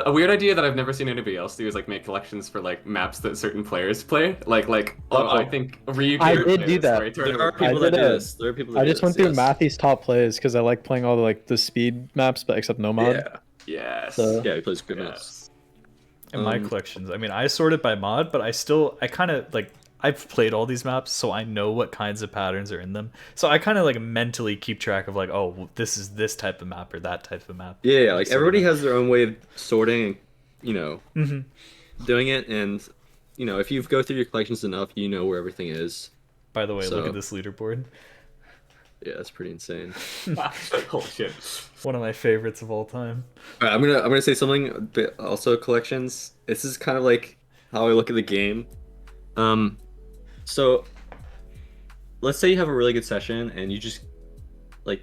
C: a weird idea that I've never seen anybody else do is like make collections for like maps that certain players play. I think
B: I did do that.
E: There are
B: I
E: people that
B: did
E: do
B: a-
E: this. There are people that
B: I
E: do
B: just went
E: this,
B: through
E: yes.
B: Matthew's top plays because I like playing all the like the speed maps, but except no mod.
E: Yeah,
C: Yes.
B: So-
E: yeah, he plays good maps.
C: Yes.
A: In my collections, I mean, I sort it by mod, but I kind of like, I've played all these maps, so I know what kinds of patterns are in them. So I kind of like mentally keep track of like, oh, well, this is this type of map or that type of map.
E: Yeah, like
A: Just so I
E: everybody
A: know.
E: has their own way of sorting and,
A: Mm-hmm.
E: doing it. And, if you go through your collections enough, you know where everything is.
A: By the way, look
E: So-
A: at this leaderboard.
E: Yeah, that's pretty insane.
C: Holy shit.
A: One of my favorites of all time.
E: All right, I'm gonna say something, but also collections. This is kind of like how I look at the game. So let's say you have a really good session and you just like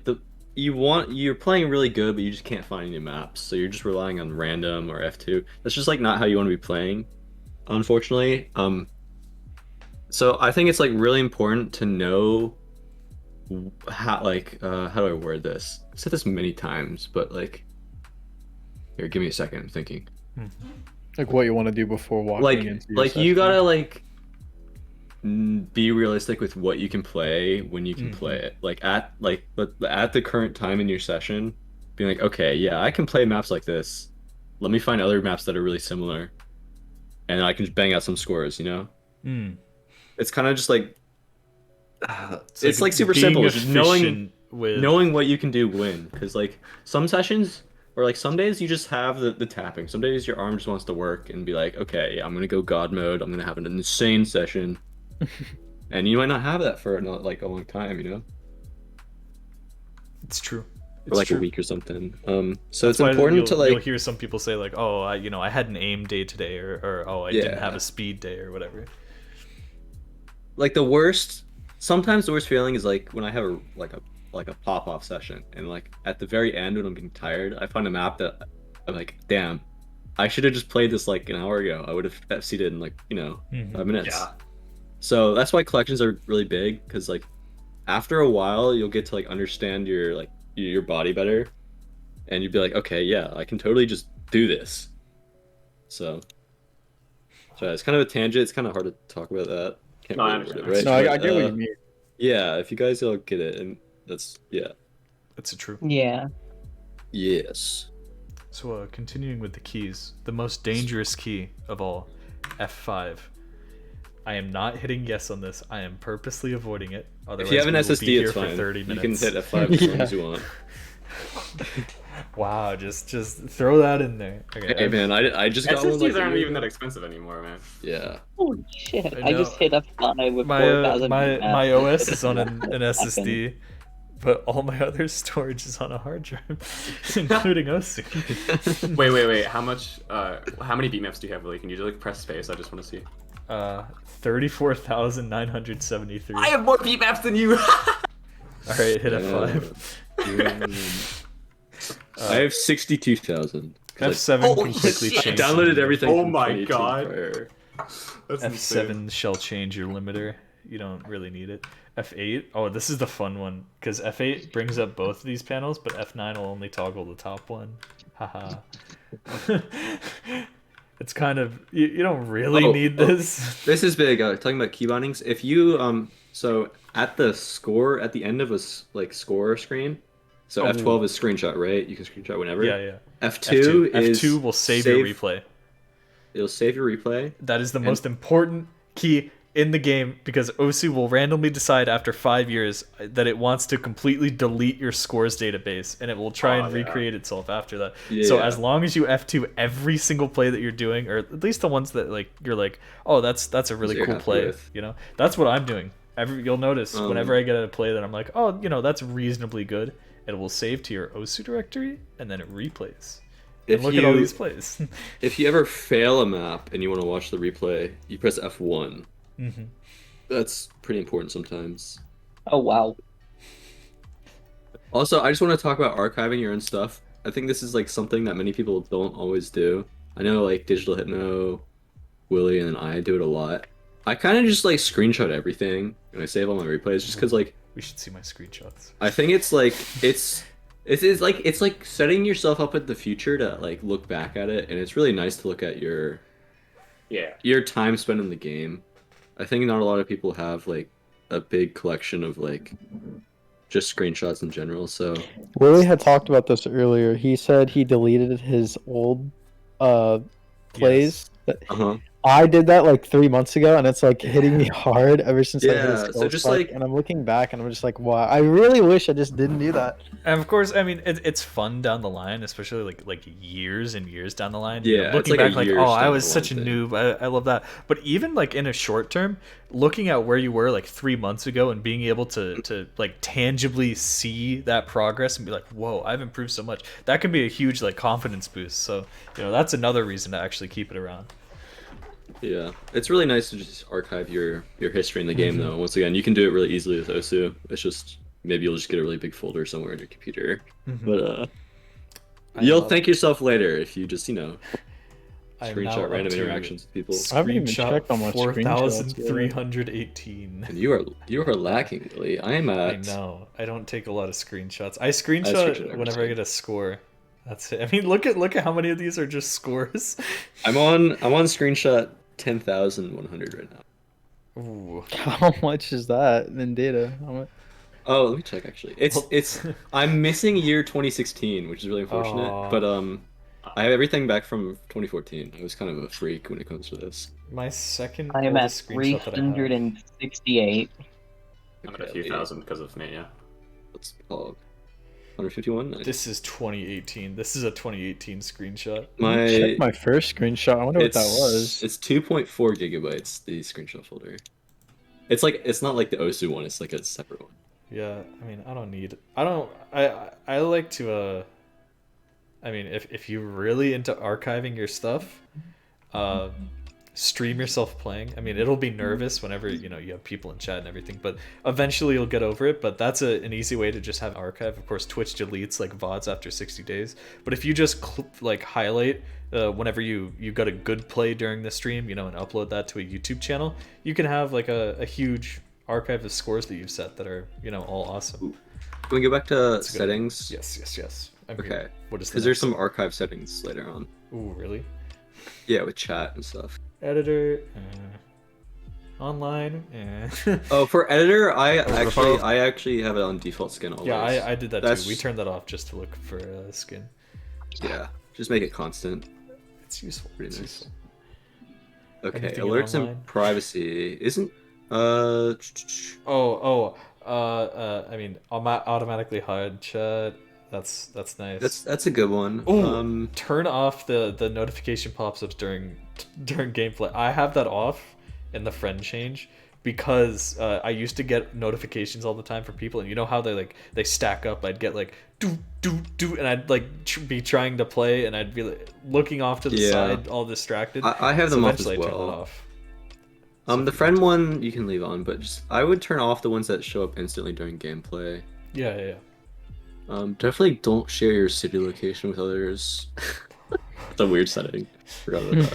E: you're playing really good, but you just can't find any maps, so you're just relying on random or F2. That's just like not how you want to be playing, unfortunately. So I think it's like really important to know how do I word this? I've said this many times, but like here, give me a second. I'm thinking.
B: Like what you want to do before walking
E: Like
B: into your
E: like you
B: session.
E: gotta like be realistic with what you can play when you can play it. But at the current time in your session, being like, okay, yeah, I can play maps like this. Let me find other maps that are really similar, and I can just bang out some scores.
A: Mm.
E: It's kind of just like it's like super
A: being
E: simple. Just knowing
A: efficient with
E: what you can do win. Because like some sessions or like some days you just have the tapping. Some days your arm just wants to work and be like, okay, I'm gonna go God mode. I'm gonna have an insane session. And you might not have that for not like a long time,
A: It's true.
E: or like
A: true.
E: a week or something. So
A: That's
E: it's
A: why
E: important to
A: you'll
E: like
A: hear some people say like, oh, I had an aim day today, or oh, I didn't have a speed day, or whatever.
E: like the worst. Sometimes the worst feeling is like when I have a pop off session, and like at the very end when I'm getting tired, I find a map that I'm like, damn, I should have just played this like an hour ago. I would have FC'd it in like 5 minutes.
C: Yeah.
E: So that's why collections are really big, because like after a while you'll get to like understand your body better, and you'd be like, okay, yeah, I can totally just do this. So it's kind of a tangent. It's kind of hard to talk about that. Can't
C: No, I
E: really word it
C: understand.
E: right.
B: No, I
E: But,
B: get what you mean.
E: yeah, if you guys all get it, and that's
A: That's true.
D: Yeah.
E: yes.
A: So continuing with the keys, the most dangerous key of all, F5. I am not hitting yes on this. I am purposely avoiding it. Otherwise,
E: If you have an
A: we will be
E: SSD,
A: here
E: it's
A: for
E: fine.
A: 30
E: You
A: minutes.
E: can hit F5 as long
B: Yeah.
E: as you want.
A: Wow, just throw that in there. Okay,
E: Hey man, I just got one.
C: SSDs
E: Like, a
C: aren't
E: year
C: even that
E: ago.
C: expensive anymore, man.
E: Yeah.
D: Holy shit!
A: I
D: I just
A: know.
D: hit F5 with
A: my
D: 4,000.
A: my
D: maps.
A: OS is on an SSD, but all my other storage is on a hard drive, including OSU.
C: Wait. How many beatmaps do you have, Willie? Can you just like press space? I just want to see.
A: 34,973.
C: I have more beatmaps than you.
A: All right, hit F5.
E: I have 62,000.
A: F7
C: Holy
A: completely
C: shit.
E: I
A: changed.
E: downloaded everything.
C: Oh
E: from
C: my
E: 2018
C: God.
E: prior.
C: That's insane.
A: F7 shall change your limiter. You don't really need it. F8. Oh, this is the fun one because F8 brings up both of these panels, but F9 will only toggle the top one. Haha. It's kind of you don't really need this.
E: This is big. Talking about key bindings. If you so at the end of a score screen, so F12 is screenshot, right? You can screenshot whenever.
A: Yeah.
E: F2 is
A: F2 will save your replay.
E: It'll save your replay.
A: That is the most important key in the game because OSU will randomly decide after 5 years that it wants to completely delete your scores database and it will try and recreate itself after that. So
E: Yeah.
A: as long as you F2 every single play that you're doing, or at least the ones that like you're like, oh, that's a really
E: You're
A: cool
E: happy
A: play,
E: with.
A: That's what I'm doing. You'll notice whenever I get a play that I'm like, oh, that's reasonably good, it will save to your OSU directory and then it replays. And
E: If
A: look at all
E: you-
A: these plays.
E: If you ever fail a map and you want to watch the replay, you press F1.
A: Mhm.
E: That's pretty important sometimes.
D: Oh wow.
E: Also, I just want to talk about archiving your own stuff. I think this is like something that many people don't always do. I know like Digital Hypno, Willie, and I do it a lot. I kind of just like screenshot everything and I save all my replays just because like
A: We should see my screenshots.
E: I think it's like it's like setting yourself up in the future to like look back at it, and it's really nice to look at your time spent in the game. I think not a lot of people have like a big collection of like just screenshots in general. So
B: Willie had talked about this earlier. He said he deleted his old plays.
E: Uh-huh.
B: I did that like 3 months ago, and it's like hitting me hard ever since I hit a
E: Yeah,
B: skill
E: so just
B: spike.
E: like
B: And I'm looking back, and I'm just like, wow, I really wish I just didn't do that.
A: And of course, I mean, it's fun down the line, especially like years and years down the line. You know,
E: Yeah, it's
A: looking
E: like a
A: back, like,
E: years
A: oh, I
E: down
A: was
E: the
A: such a
E: line thing.
A: noob. I love that. But even like in a short term, looking at where you were like 3 months ago and being able to like tangibly see that progress and be like, whoa, I've improved so much. That can be a huge like confidence boost. So that's another reason to actually keep it around.
E: Yeah, it's really nice to just archive your history in the game, though. Once again, you can do it really easily with Osu. It's just maybe you'll just get a really big folder somewhere in your computer. But you'll
A: love-
E: thank yourself later if you just
A: I'm now
E: screenshot
A: up
E: random
A: to
E: interactions with people.
B: I haven't even
A: Screenshot
B: checked on my screenshots yet.
A: 4,318.
E: And you are lacking, Lily. I am
A: I
E: at.
A: know. I don't take a lot of screenshots. I
E: screenshot
A: screenshot
E: every
A: whenever I
E: time.
A: get a score. That's it. I mean, look at how many of these are just scores.
E: I'm on screenshot 10,100 right now.
A: Ooh.
B: How much is that in data? How much?
E: Oh, let me check actually. It's I'm missing year 2016, which is really unfortunate.
A: Aw.
E: But I have everything back from 2014. I was kind of a freak when it comes to this.
A: My second
D: I am at
A: oldest screenshot that I have.
D: 368.
C: I'm at a
E: Okay,
C: few
E: Lee,
C: thousand because of me, yeah.
E: Let's call 151. Nice.
A: This is 2018. This is a 2018 screenshot.
B: Check my first screenshot. I wonder what that was.
E: It's 2.4 gigabytes. The screenshot folder. It's not like the Osu one. It's like a separate one.
A: Yeah, I mean, I like to I mean, if you're really into archiving your stuff, stream yourself playing. I mean, it'll be nervous whenever you have people in chat and everything, but eventually you'll get over it. But that's an easy way to just have an archive. Of course, Twitch deletes like VODs after 60 days, but if you just like highlight whenever you got a good play during the stream, and upload that to a YouTube channel, you can have like a huge archive of scores that you've set that are all awesome.
E: Can we go back to
A: That's good.
E: settings?
A: Yes. I mean,
E: Okay.
A: what is the
E: Because there's
A: next
E: some
A: one?
E: archive settings later on.
A: Ooh, really?
E: Yeah, with chat and stuff.
A: Editor, online,
E: Oh, for editor, I actually have it on default skin always.
A: yeah, I did that
E: That's-
A: too. We turned that off just to look for skin.
E: Yeah, just make it constant.
A: It's useful.
E: Pretty
A: It's
E: nice.
A: useful.
E: Okay,
A: Anything in
E: alerts
A: online?
E: and privacy isn't.
A: I mean, automatically hide chat. That's nice.
E: That's a good one.
A: Ooh, turn off the notification pops-ups during gameplay. I have that off in the friend change because I used to get notifications all the time from people, and you know how they stack up. I'd get like do, and I'd like be trying to play, and I'd be like, looking off to the
E: Yeah.
A: side, all distracted.
E: I have
A: So
E: them off as
A: eventually I turned
E: well.
A: it off.
E: The friend one you can leave on, but I would turn off the ones that show up instantly during gameplay.
A: Yeah.
E: Definitely don't share your city location with others. That's a weird setting. Forgot about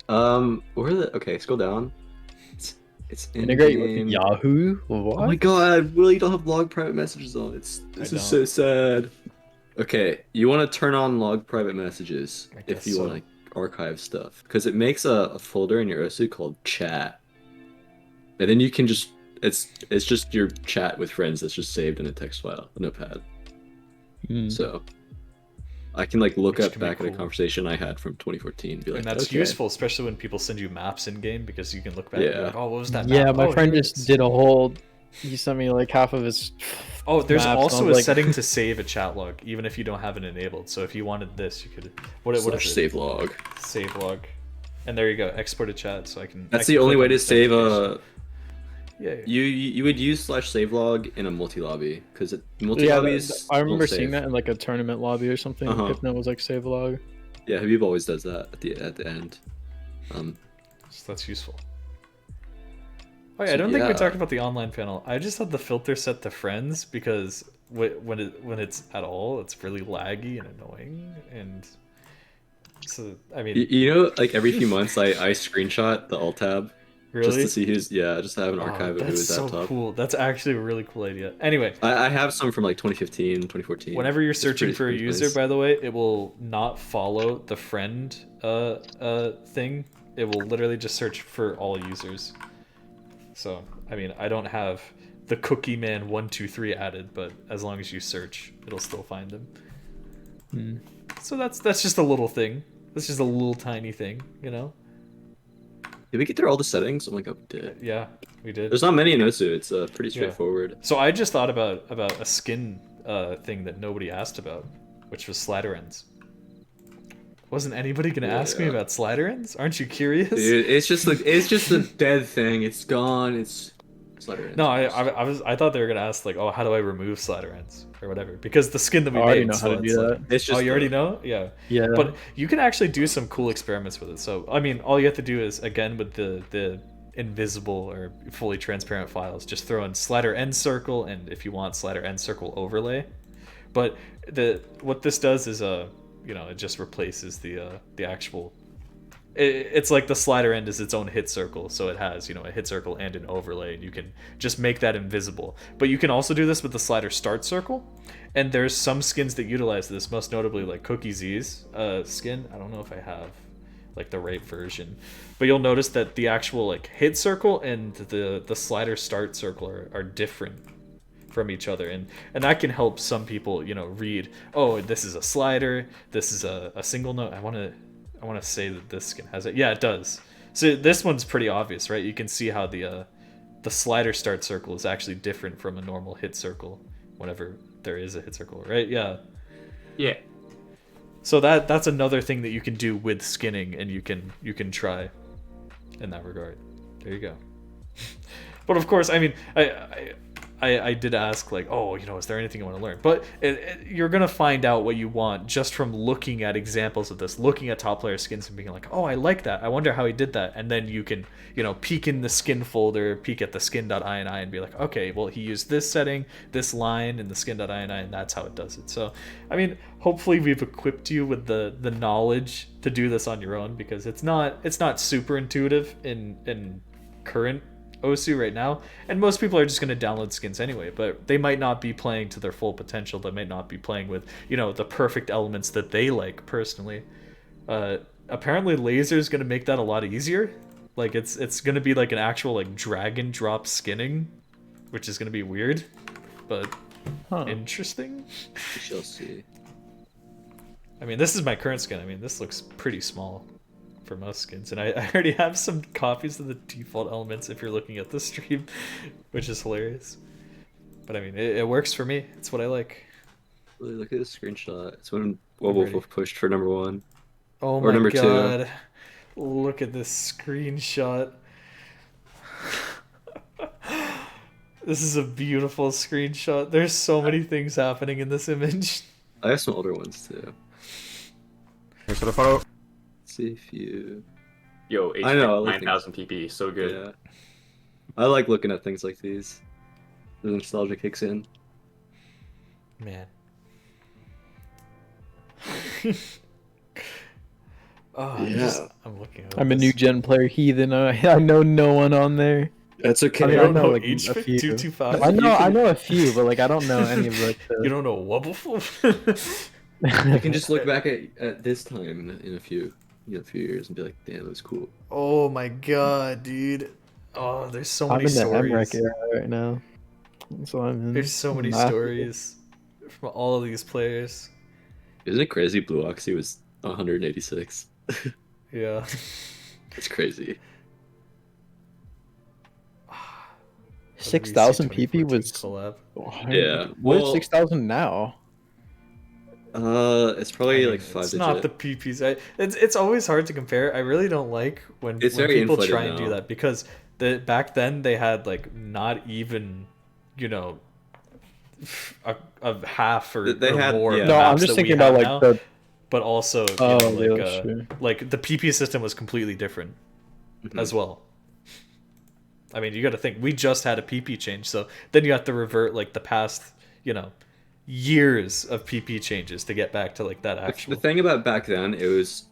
E: that. Okay, scroll down. It's
B: Integrate with
E: in-game.
B: Yahoo? What?
E: Oh my god, Will, you don't have log private messages on. This
A: I
E: is
A: don't.
E: so sad. Okay, you want to turn on log private messages
A: I
E: if
A: guess
E: you
A: so.
E: want to archive stuff, because it makes a folder in your OSU called chat, and then you can just it's just your chat with friends that's just saved in a text file, a notepad. So I can like look
A: Which
E: up
A: can be
E: back at a
A: cool.
E: conversation I had from 2014. Be like,
A: And that's
E: okay.
A: useful, especially when people send you maps in game, because you can look back and be
E: Yeah.
A: like, oh, what was that
B: Yeah,
A: map?
B: my
A: Oh,
B: friend
A: here it
B: just
A: is.
B: did a whole. He sent me like half of his.
A: Oh, there's
B: maps, and I
A: also a
B: was like-
A: setting to save a chat log, even if you don't have it enabled. So if you wanted this, you could. What is it?
E: Save log.
A: Save log. And there you go. Export a chat, so I can.
E: That's the
A: export
E: only way
A: on
E: to
A: this
E: save
A: notification.
E: a.
A: Yeah.
E: You would use /save log in a multi lobby because multi
B: Yeah,
E: lobbies.
B: I remember
E: won't
B: seeing
E: save.
B: that in like a tournament lobby or something.
E: Uh-huh.
B: Hypno was like save log.
E: Yeah, Habib always does that at the end.
A: So that's useful. Oh yeah, I
E: So,
A: don't think we
E: yeah.
A: talked about the online panel. I just had the filter set to friends because when it's at all, it's really laggy and annoying. And so I mean,
E: You know, like every few months, I screenshot the alt tab
A: really,
E: just to see who's just to have an
A: Oh,
E: archive of who
A: that's
E: was
A: so
E: at top.
A: cool. That's actually a really cool idea. Anyway,
E: I have some from like 2015, 2014.
A: whenever you're
E: It's
A: searching for a
E: pretty
A: user,
E: nice.
A: by the way, it will not follow the friend thing. It will literally just search for all users. So, I mean, I don't have the Cookie Man 123 added, but as long as you search, it'll still find them. So that's just a little thing. That's just a little tiny thing, you know?
E: Did we get through all the settings? Oh my god, we did.
A: Yeah, we did.
E: There's not many in Osu. It's pretty
A: Yeah.
E: straightforward.
A: So I just thought about a skin thing that nobody asked about, which was slider ends. Wasn't anybody gonna ask me
E: Yeah.
A: about slider ends? Aren't you curious?
E: Dude, it's just a dead thing. It's gone. It's slider ends.
A: No, I thought they were gonna ask like, oh, how do I remove slider ends or whatever? Because the skin that we
B: I already
A: made.
B: know how to do
A: still had
B: that.
A: slider-
E: It's just
A: Oh, you already know? Yeah.
B: Yeah.
A: But you can actually do some cool experiments with it. So I mean, all you have to do is again with the invisible or fully transparent files, just throw in slider end circle, and if you want slider end circle overlay. But what this does is it just replaces the actual. It's like the slider end is its own hit circle, so it has a hit circle and an overlay, and you can just make that invisible. But you can also do this with the slider start circle, and there's some skins that utilize this, most notably like Cookie Z's skin. I don't know if I have like the right version, but you'll notice that the actual like hit circle and the slider start circle are different from each other, and that can help some people read, oh, this is a slider, this is a single note. I want to say that this skin has it. Yeah, it does. So this one's pretty obvious, right? You can see how the slider start circle is actually different from a normal hit circle whenever there is a hit circle, right? Yeah.
C: Yeah.
A: So that's another thing that you can do with skinning, and you can try in that regard. There you go. But of course, I mean, I did ask like, oh, is there anything you want to learn? But you're gonna find out what you want just from looking at examples of this, looking at top player skins and being like, oh, I like that. I wonder how he did that. And then you can peek in the skin folder, peek at the skin.ini and be like, okay, well, he used this setting, this line in the skin.ini, and that's how it does it. So I mean, hopefully we've equipped you with the knowledge to do this on your own, because it's not super intuitive in current Osu right now, and most people are just going to download skins anyway, but they might not be playing to their full potential. They might not be playing with the perfect elements that they like personally. Apparently laser is going to make that a lot easier. Like it's going to be like an actual like drag and drop skinning, which is going to be weird but interesting.
E: We shall see.
A: I mean, this is my current skin. I mean, this looks pretty small for most skins, and I already have some copies of the default elements if you're looking at the stream, which is hilarious. But I mean, it works for me. It's what I like.
E: Really, look at this screenshot. It's when Wolf pushed for number 1.
A: Oh
E: or
A: my
E: number
A: god. 2. Look at this screenshot. This is a beautiful screenshot. There's so many things happening in this image.
E: I have some older ones too.
F: Thanks for the follow.
E: See if you.
C: Yo,
E: I know, I like
C: 9000 PP, so good.
E: Yeah. I like looking at things like these. The nostalgia kicks in.
A: Man. Oh,
E: Yeah.
A: I'm looking at
B: I'm a
A: this.
B: new gen player, heathen. I know no one on there.
E: That's okay.
B: I mean,
A: You
B: I
A: don't
B: know
A: know
B: like a
A: HFIC
B: few.
A: 225?
B: I know a few, but like I don't know any of like
A: You
B: the.
A: don't know Wubbleful?
E: I can just look back at this time in a few years and be like, damn, that was cool.
A: Oh my god, dude. Oh, there's so
B: I'm
A: many
B: in the MREC
A: stories.
B: era right now. So I'm in.
A: There's so many
B: Massive.
A: stories from all of these players.
E: Isn't it crazy? Blue Oxy was 186.
A: Yeah.
E: It's crazy.
B: 6,000 PP was.
A: collab.
E: Yeah,
B: What
E: well-
B: is 6,000 now?
E: It's probably
A: I mean,
E: like 5
A: it's
E: digit.
A: not the PPs. It's always hard to compare. I really don't like when
E: It's
A: when
E: very
A: people
E: inflated
A: try and do
E: now.
A: that, because back then they had like not even a half or,
E: They
A: or
E: had-
A: more.
E: yeah.
B: No, I'm
A: maps
B: just
A: that we
B: thinking about
A: have
B: like
A: now,
B: the.
A: but also
B: Oh,
A: like
B: yeah, sure.
A: like the PP system was completely different
E: Mhm.
A: as well. I mean, you got to think we just had a PP change, so then you have to revert like the past, years of PP changes to get back to like that actual.
E: The thing about back then, it was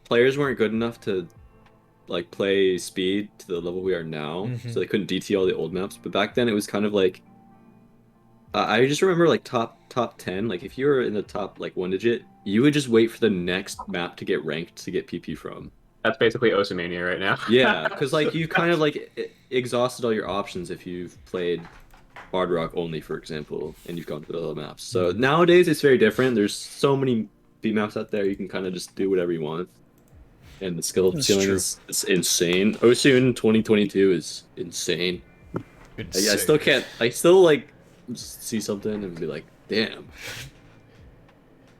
E: players weren't good enough to like play speed to the level we are now,
A: Mhm.
E: so they couldn't DT all the old maps. But back then, it was kind of like I just remember like top 10. Like if you were in the top like 1 digit, you would just wait for the next map to get ranked to get PP from.
C: That's basically Osamania right now.
E: Yeah, because like you kind of like exhausted all your options if you've played Hard Rock only, for example, and you've gone to the other maps. So nowadays it's very different. There's so many beat maps out there, you can kind of just do whatever you want. And the skill
A: That's
E: ceiling
A: true.
E: is insane. Ocean 2022 is insane.
A: Insane.
E: I still can't. I still like just see something and be like, damn.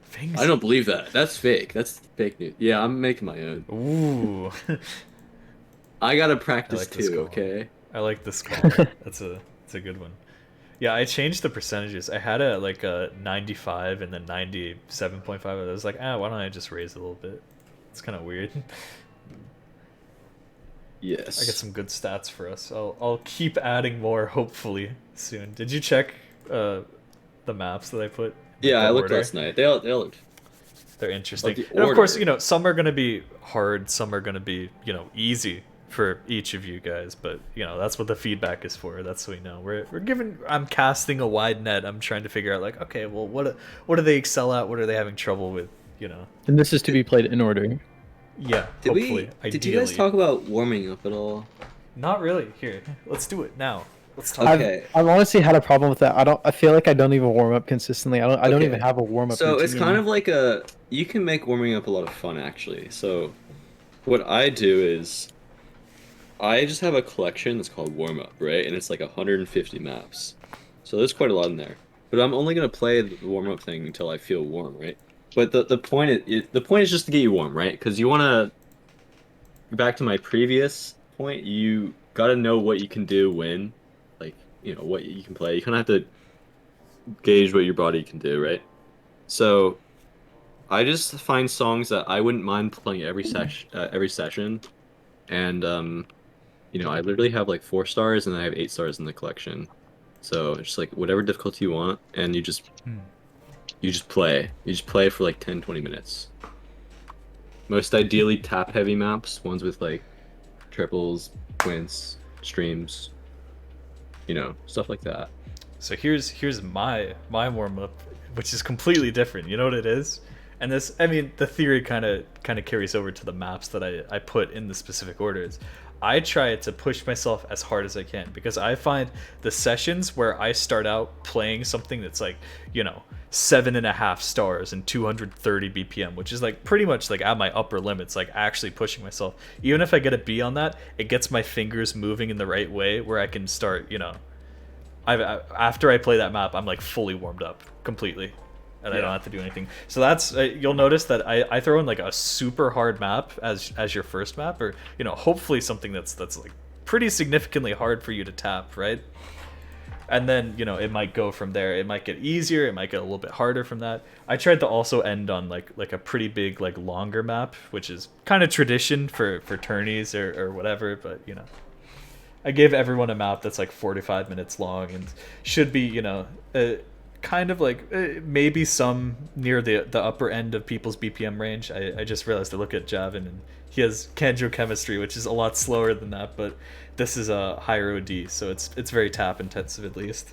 A: Things.
E: I don't believe that. That's fake. That's fake news. Yeah, I'm making my own.
A: Ooh.
E: I gotta practice
A: like this
E: too.
A: call.
E: Okay.
A: I like this call. That's a good one. Yeah, I changed the percentages. I had a like a 95 and then 97.5. I was like, why don't I just raise it a little bit? It's kind of weird.
E: Yes.
A: I got some good stats for us. I'll keep adding more hopefully soon. Did you check the maps that I put?
E: Yeah,
A: The
E: I looked
A: order?
E: last night. They all looked.
A: They're interesting.
E: But the
A: And of course,
E: order-
A: you know, some are going to be hard, some are going to be, you know, easy for each of you guys, but you know, that's what the feedback is for. That's what we know. We're giving I'm casting a wide net. I'm trying to figure out like, okay, well, what do they excel at? What are they having trouble with, you know?
B: And this is to be played in order.
A: Yeah,
E: Did
A: hopefully.
E: Did you guys
A: ideally.
E: talk about warming up at all?
A: Not really. Here, let's do it now. Let's talk.
E: Okay.
B: I've honestly had a problem with that. I feel like I don't even warm up consistently. I don't
E: Okay.
B: even have a warm up
E: So
B: routine.
E: it's kind of like you can make warming up a lot of fun actually. So what I do is I just have a collection that's called warm up, right? And it's like 150 maps. So there's quite a lot in there. But I'm only gonna play the warm up thing until I feel warm, right? But the point is just to get you warm, right? Because you wanna back to my previous point, you gotta know what you can do when, like, you know, what you can play. You kind of have to gauge what your body can do, right? So I just find songs that I wouldn't mind playing every session, and you know, I literally have like 4 stars and I have 8 stars in the collection. So it's just like whatever difficulty you want, and you just play. You just play for like 10, 20 minutes. Most ideally tap heavy maps, ones with like triples, quints, streams, you know, stuff like that.
A: So here's my warm up, which is completely different. You know what it is? And this, I mean, the theory kind of carries over to the maps that I put in the specific orders. I try to push myself as hard as I can because I find the sessions where I start out playing something that's like, you know, 7.5 stars and 230 BPM, which is like pretty much like at my upper limits, like actually pushing myself. Even if I get a B on that, it gets my fingers moving in the right way where I can start, you know, after I play that map, I'm like fully warmed up completely, and I don't have to do anything. So that's you'll notice that I throw in like a super hard map as your first map, or you know, hopefully something that's like pretty significantly hard for you to tap, right? And then you know it might go from there. It might get easier. It might get a little bit harder from that. I tried to also end on like a pretty big like longer map, which is kind of tradition for tourneys or whatever, but you know. I gave everyone a map that's like 45 minutes long and should be, you know, kind of like maybe some near the upper end of people's BPM range. I just realized I look at Javin and he has Kanjo chemistry, which is a lot slower than that, but this is a higher OD, so it's very tap intensive at least.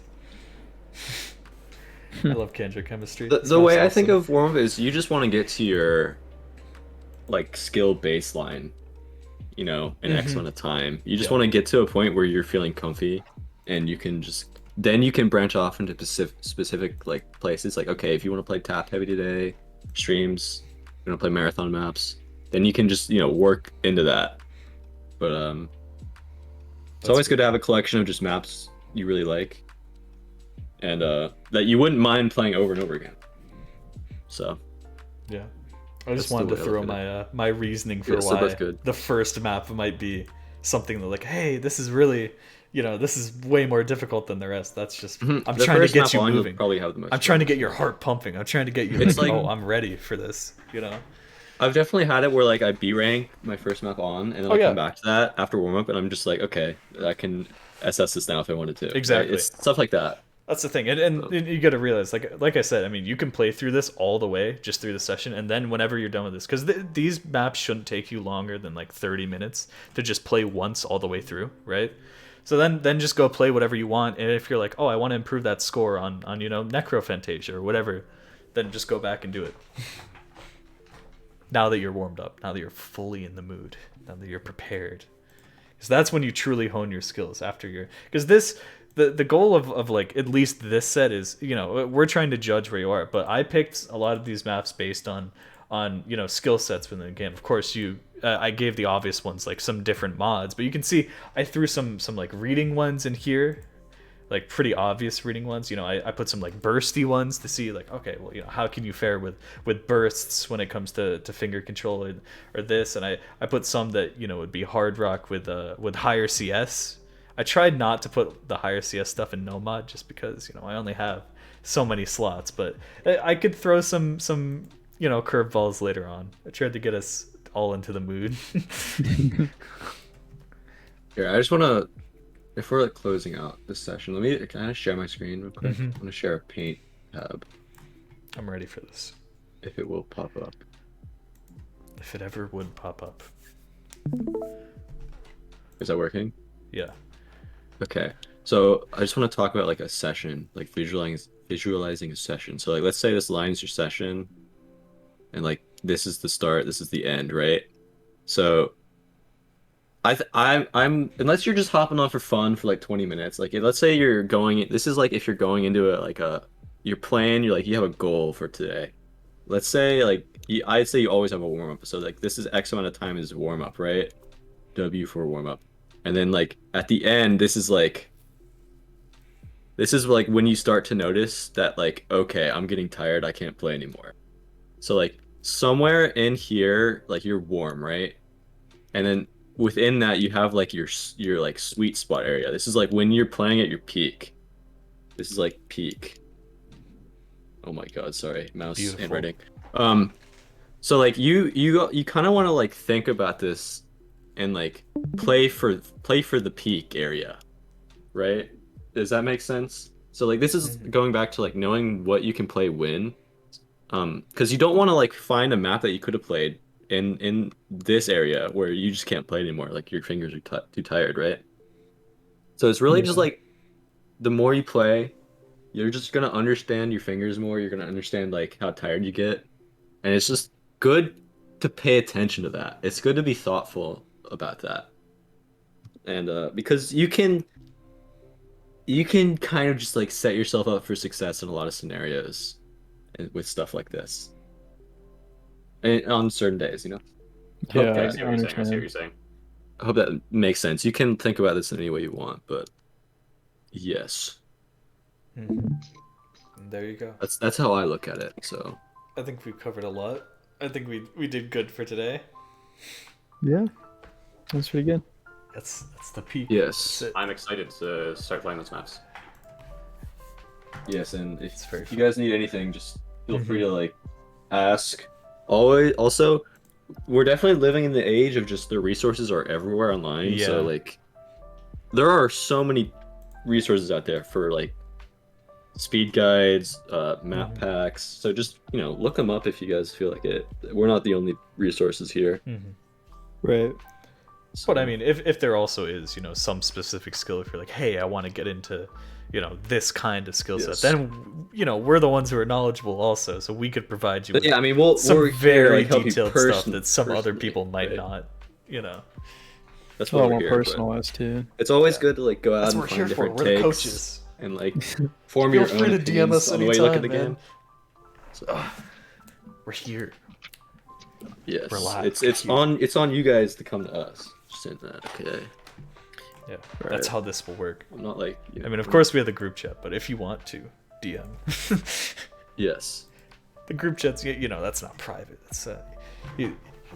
A: I love Kanjo chemistry.
E: The way I think of warm up is you just want to get to your like skill baseline, you know, in X amount of time. You just want to get to a point where you're feeling comfy, and you can just then you can branch off into specific like places. Like, okay, if you want to play tap heavy today, streams, you want to play marathon maps, then you can just, you know, work into that. But it's always good to have a collection of just maps you really like, and that you wouldn't mind playing over and over again. So
A: yeah. I just
E: That's the
A: wanted to
E: way I
A: throw
E: look at
A: my reasoning for
E: Yes, they're
A: why
E: both good.
A: the first map might be something that like, hey, this is really, you know, this is way more difficult than the rest. That's just I'm
E: The
A: trying to
E: first
A: get
E: map
A: you
E: on, you'll
A: moving.
E: probably have the most
A: I'm trying to
E: fun.
A: get your heart pumping. I'm trying to get you
E: It's
A: like,
E: like-
A: oh, I'm ready for this, you know.
E: I've definitely had it where like I B rank my first map on, and then I
A: yeah.
E: come back to that after warm up, and I'm just like, okay, I can assess this now if I wanted to. right?
A: Exactly.
E: It's stuff like that.
A: That's the thing, and you got to realize, like I said, I mean, you can play through this all the way just through the session, and then whenever you're done with this, because these maps shouldn't take you longer than like 30 minutes to just play once all the way through, right? So then just go play whatever you want, and if you're like, oh, I want to improve that score on you know Necrophantasia or whatever, then just go back and do it. Now that you're warmed up, now that you're fully in the mood, now that you're prepared. Because that's when you truly hone your skills after you're... Because the goal of like at least this set is, you know, we're trying to judge where you are, but I picked a lot of these maps based on you know, skill sets within the game. Of course, I gave the obvious ones like some different mods, but you can see I threw some like reading ones in here, like pretty obvious reading ones. You know, I put some like bursty ones to see like, okay, well, you know, how can you fare with bursts when it comes to finger control or this, and I put some that, you know, would be hard rock with higher CS. I tried not to put the higher CS stuff in no mod just because, you know, I only have so many slots, but I could throw some you know, curveballs later on. I tried to get us all into the mood.
E: Here, I just want to, if we're like closing out this session, let me kind of share my screen real quick. I want to share a paint tab.
A: I'm ready for this.
E: If it will pop up.
A: If it ever would pop up.
E: Is that working?
A: Yeah.
E: Okay. So I just want to talk about like a session, like visualizing a session. So like, let's say this line's your session, and like this is the start, this is the end, right? So I'm unless you're just hopping on for fun for like 20 minutes, like let's say you're going, this is like if you're going into you're playing, you're like, you have a goal for today. Let's say like I'd say you always have a warm up. So like this is X amount of time is warm up, right? W for warm up. And then like at the end, this is like when you start to notice that like, okay, I'm getting tired, I can't play anymore. So like somewhere in here, like you're warm, right? And then within that, you have like your like sweet spot area. This is like when you're playing at your peak. This is like peak. Oh my god, sorry, mouse handwriting. So like you kind of want to like think about this and like play for the peak area, right? Does that make sense? So like this is going back to like knowing what you can play when. Because you don't want to like find a map that you could have played in this area where you just can't play anymore, like your fingers are too tired, right? So it's really just like the more you play, you're just gonna understand your fingers more, you're gonna understand like how tired you get, and it's just good to pay attention to that. It's good to be thoughtful about that, and because you can kind of just like set yourself up for success in a lot of scenarios with stuff like this, and on certain days, you know.
B: Yeah,
C: I see what you're saying. I see what you're saying.
E: I hope that makes sense. You can think about this in any way you want, but yes,
A: There you go.
E: that's how I look at it. So
A: I think we've covered a lot. I think we did good for today.
B: Yeah, that's pretty good.
A: That's the peak.
E: yes,
A: That's it.
C: I'm excited to start playing those maps.
E: yes, and
A: It's very
E: if you guys need anything, just feel free to like ask. Always, also, we're definitely living in the age of just the resources are everywhere online.
A: Yeah.
E: So like, there are so many resources out there for like speed guides, map packs. So just, you know, look them up if you guys feel like it. We're not the only resources here.
B: Right.
A: But I mean, if there also is, you know, some specific skill, if you're like, hey, I want to get into, you know, this kind of skill set,
E: Yes.
A: then, you know, we're the ones who are knowledgeable also, so we could provide you with
E: Yeah, I mean,
A: some
E: we're here to,
A: very
E: like, help you
A: detailed stuff that some other
E: personally,
A: people might
E: right?
A: not, you know.
E: That's
B: A
E: what
B: lot
E: we're
B: more
E: here, but
B: personalized too.
E: it's always good to like go out
A: That's
E: and
A: what we're
E: find
A: here for.
E: different
A: We're the
E: takes
A: coaches.
E: and like form
A: Feel
E: your
A: free
E: own
A: to DM
E: opinions
A: us
E: on the way you look at the
A: anytime,
E: game. So,
A: We're here.
E: yes,
A: Relax.
E: it's on you guys to come to us. Just saying that, okay?
A: Yeah,
E: Right.
A: that's how this will work.
E: I'm not like. You know,
A: I mean, of course we have the group chat, but if you want to, DM.
E: Yes.
A: The group chat's, you know, that's not private. It's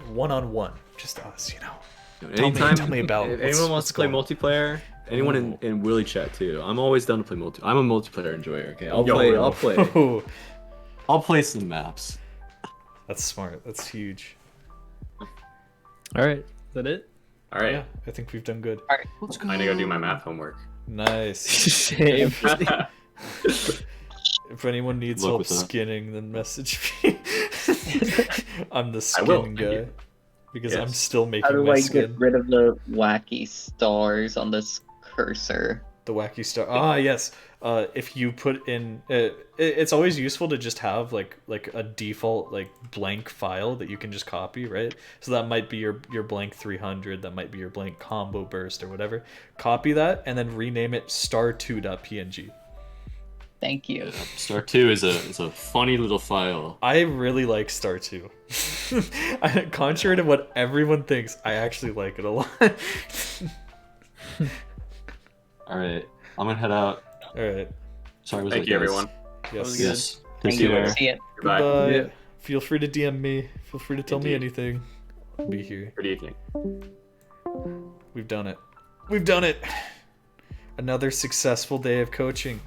A: one-on-one, just us, you know. Tell me about
E: if
A: what's-
E: anyone wants
A: what's
E: to play
A: going on.
E: multiplayer, anyone
A: Ooh.
E: in Willy chat too. I'm always down to play I'm a multiplayer enjoyer. Okay, I'll
C: Yo,
E: play.
C: bro.
E: I'll play.
A: Ooh,
E: I'll play some maps.
A: that's smart. That's huge.
B: All right. Is that it?
C: All right,
A: Yeah, I think we've done good.
E: Let's go.
C: I'm gonna go do my math homework.
A: Nice.
B: Same.
A: If anyone needs
E: Look
A: help
E: with that.
A: skinning, then message me. I'm the
C: I will,
A: skin
C: thank
A: guy.
C: you.
A: Because
E: Yes.
A: I'm still
D: How
A: making
D: do
A: my
D: I
A: skin.
D: get rid of the wacky stars on this cursor?
A: The wacky star. Ah, yes. If you put in, it's always useful to just have like a default like blank file that you can just copy, right? So that might be your blank 300. That might be your blank combo burst or whatever. Copy that and then rename it star2.png.
D: Thank you.
E: Star 2 is a funny little file.
A: I really like Star 2. Contrary to what everyone thinks, I actually like it a lot.
E: All right, I'm gonna head out.
A: All right.
E: Sorry, was
C: Thank
E: it
C: you,
E: guys?
C: everyone.
A: Yes.
E: Yes.
D: Thank
E: Take
D: you.
E: care.
D: See it.
C: Goodbye.
A: Goodbye.
B: Yeah.
A: Feel free to DM me. Feel free to tell me
C: Indeed.
A: anything. I'll be here.
C: Good evening.
A: We've done it. We've done it. Another successful day of coaching.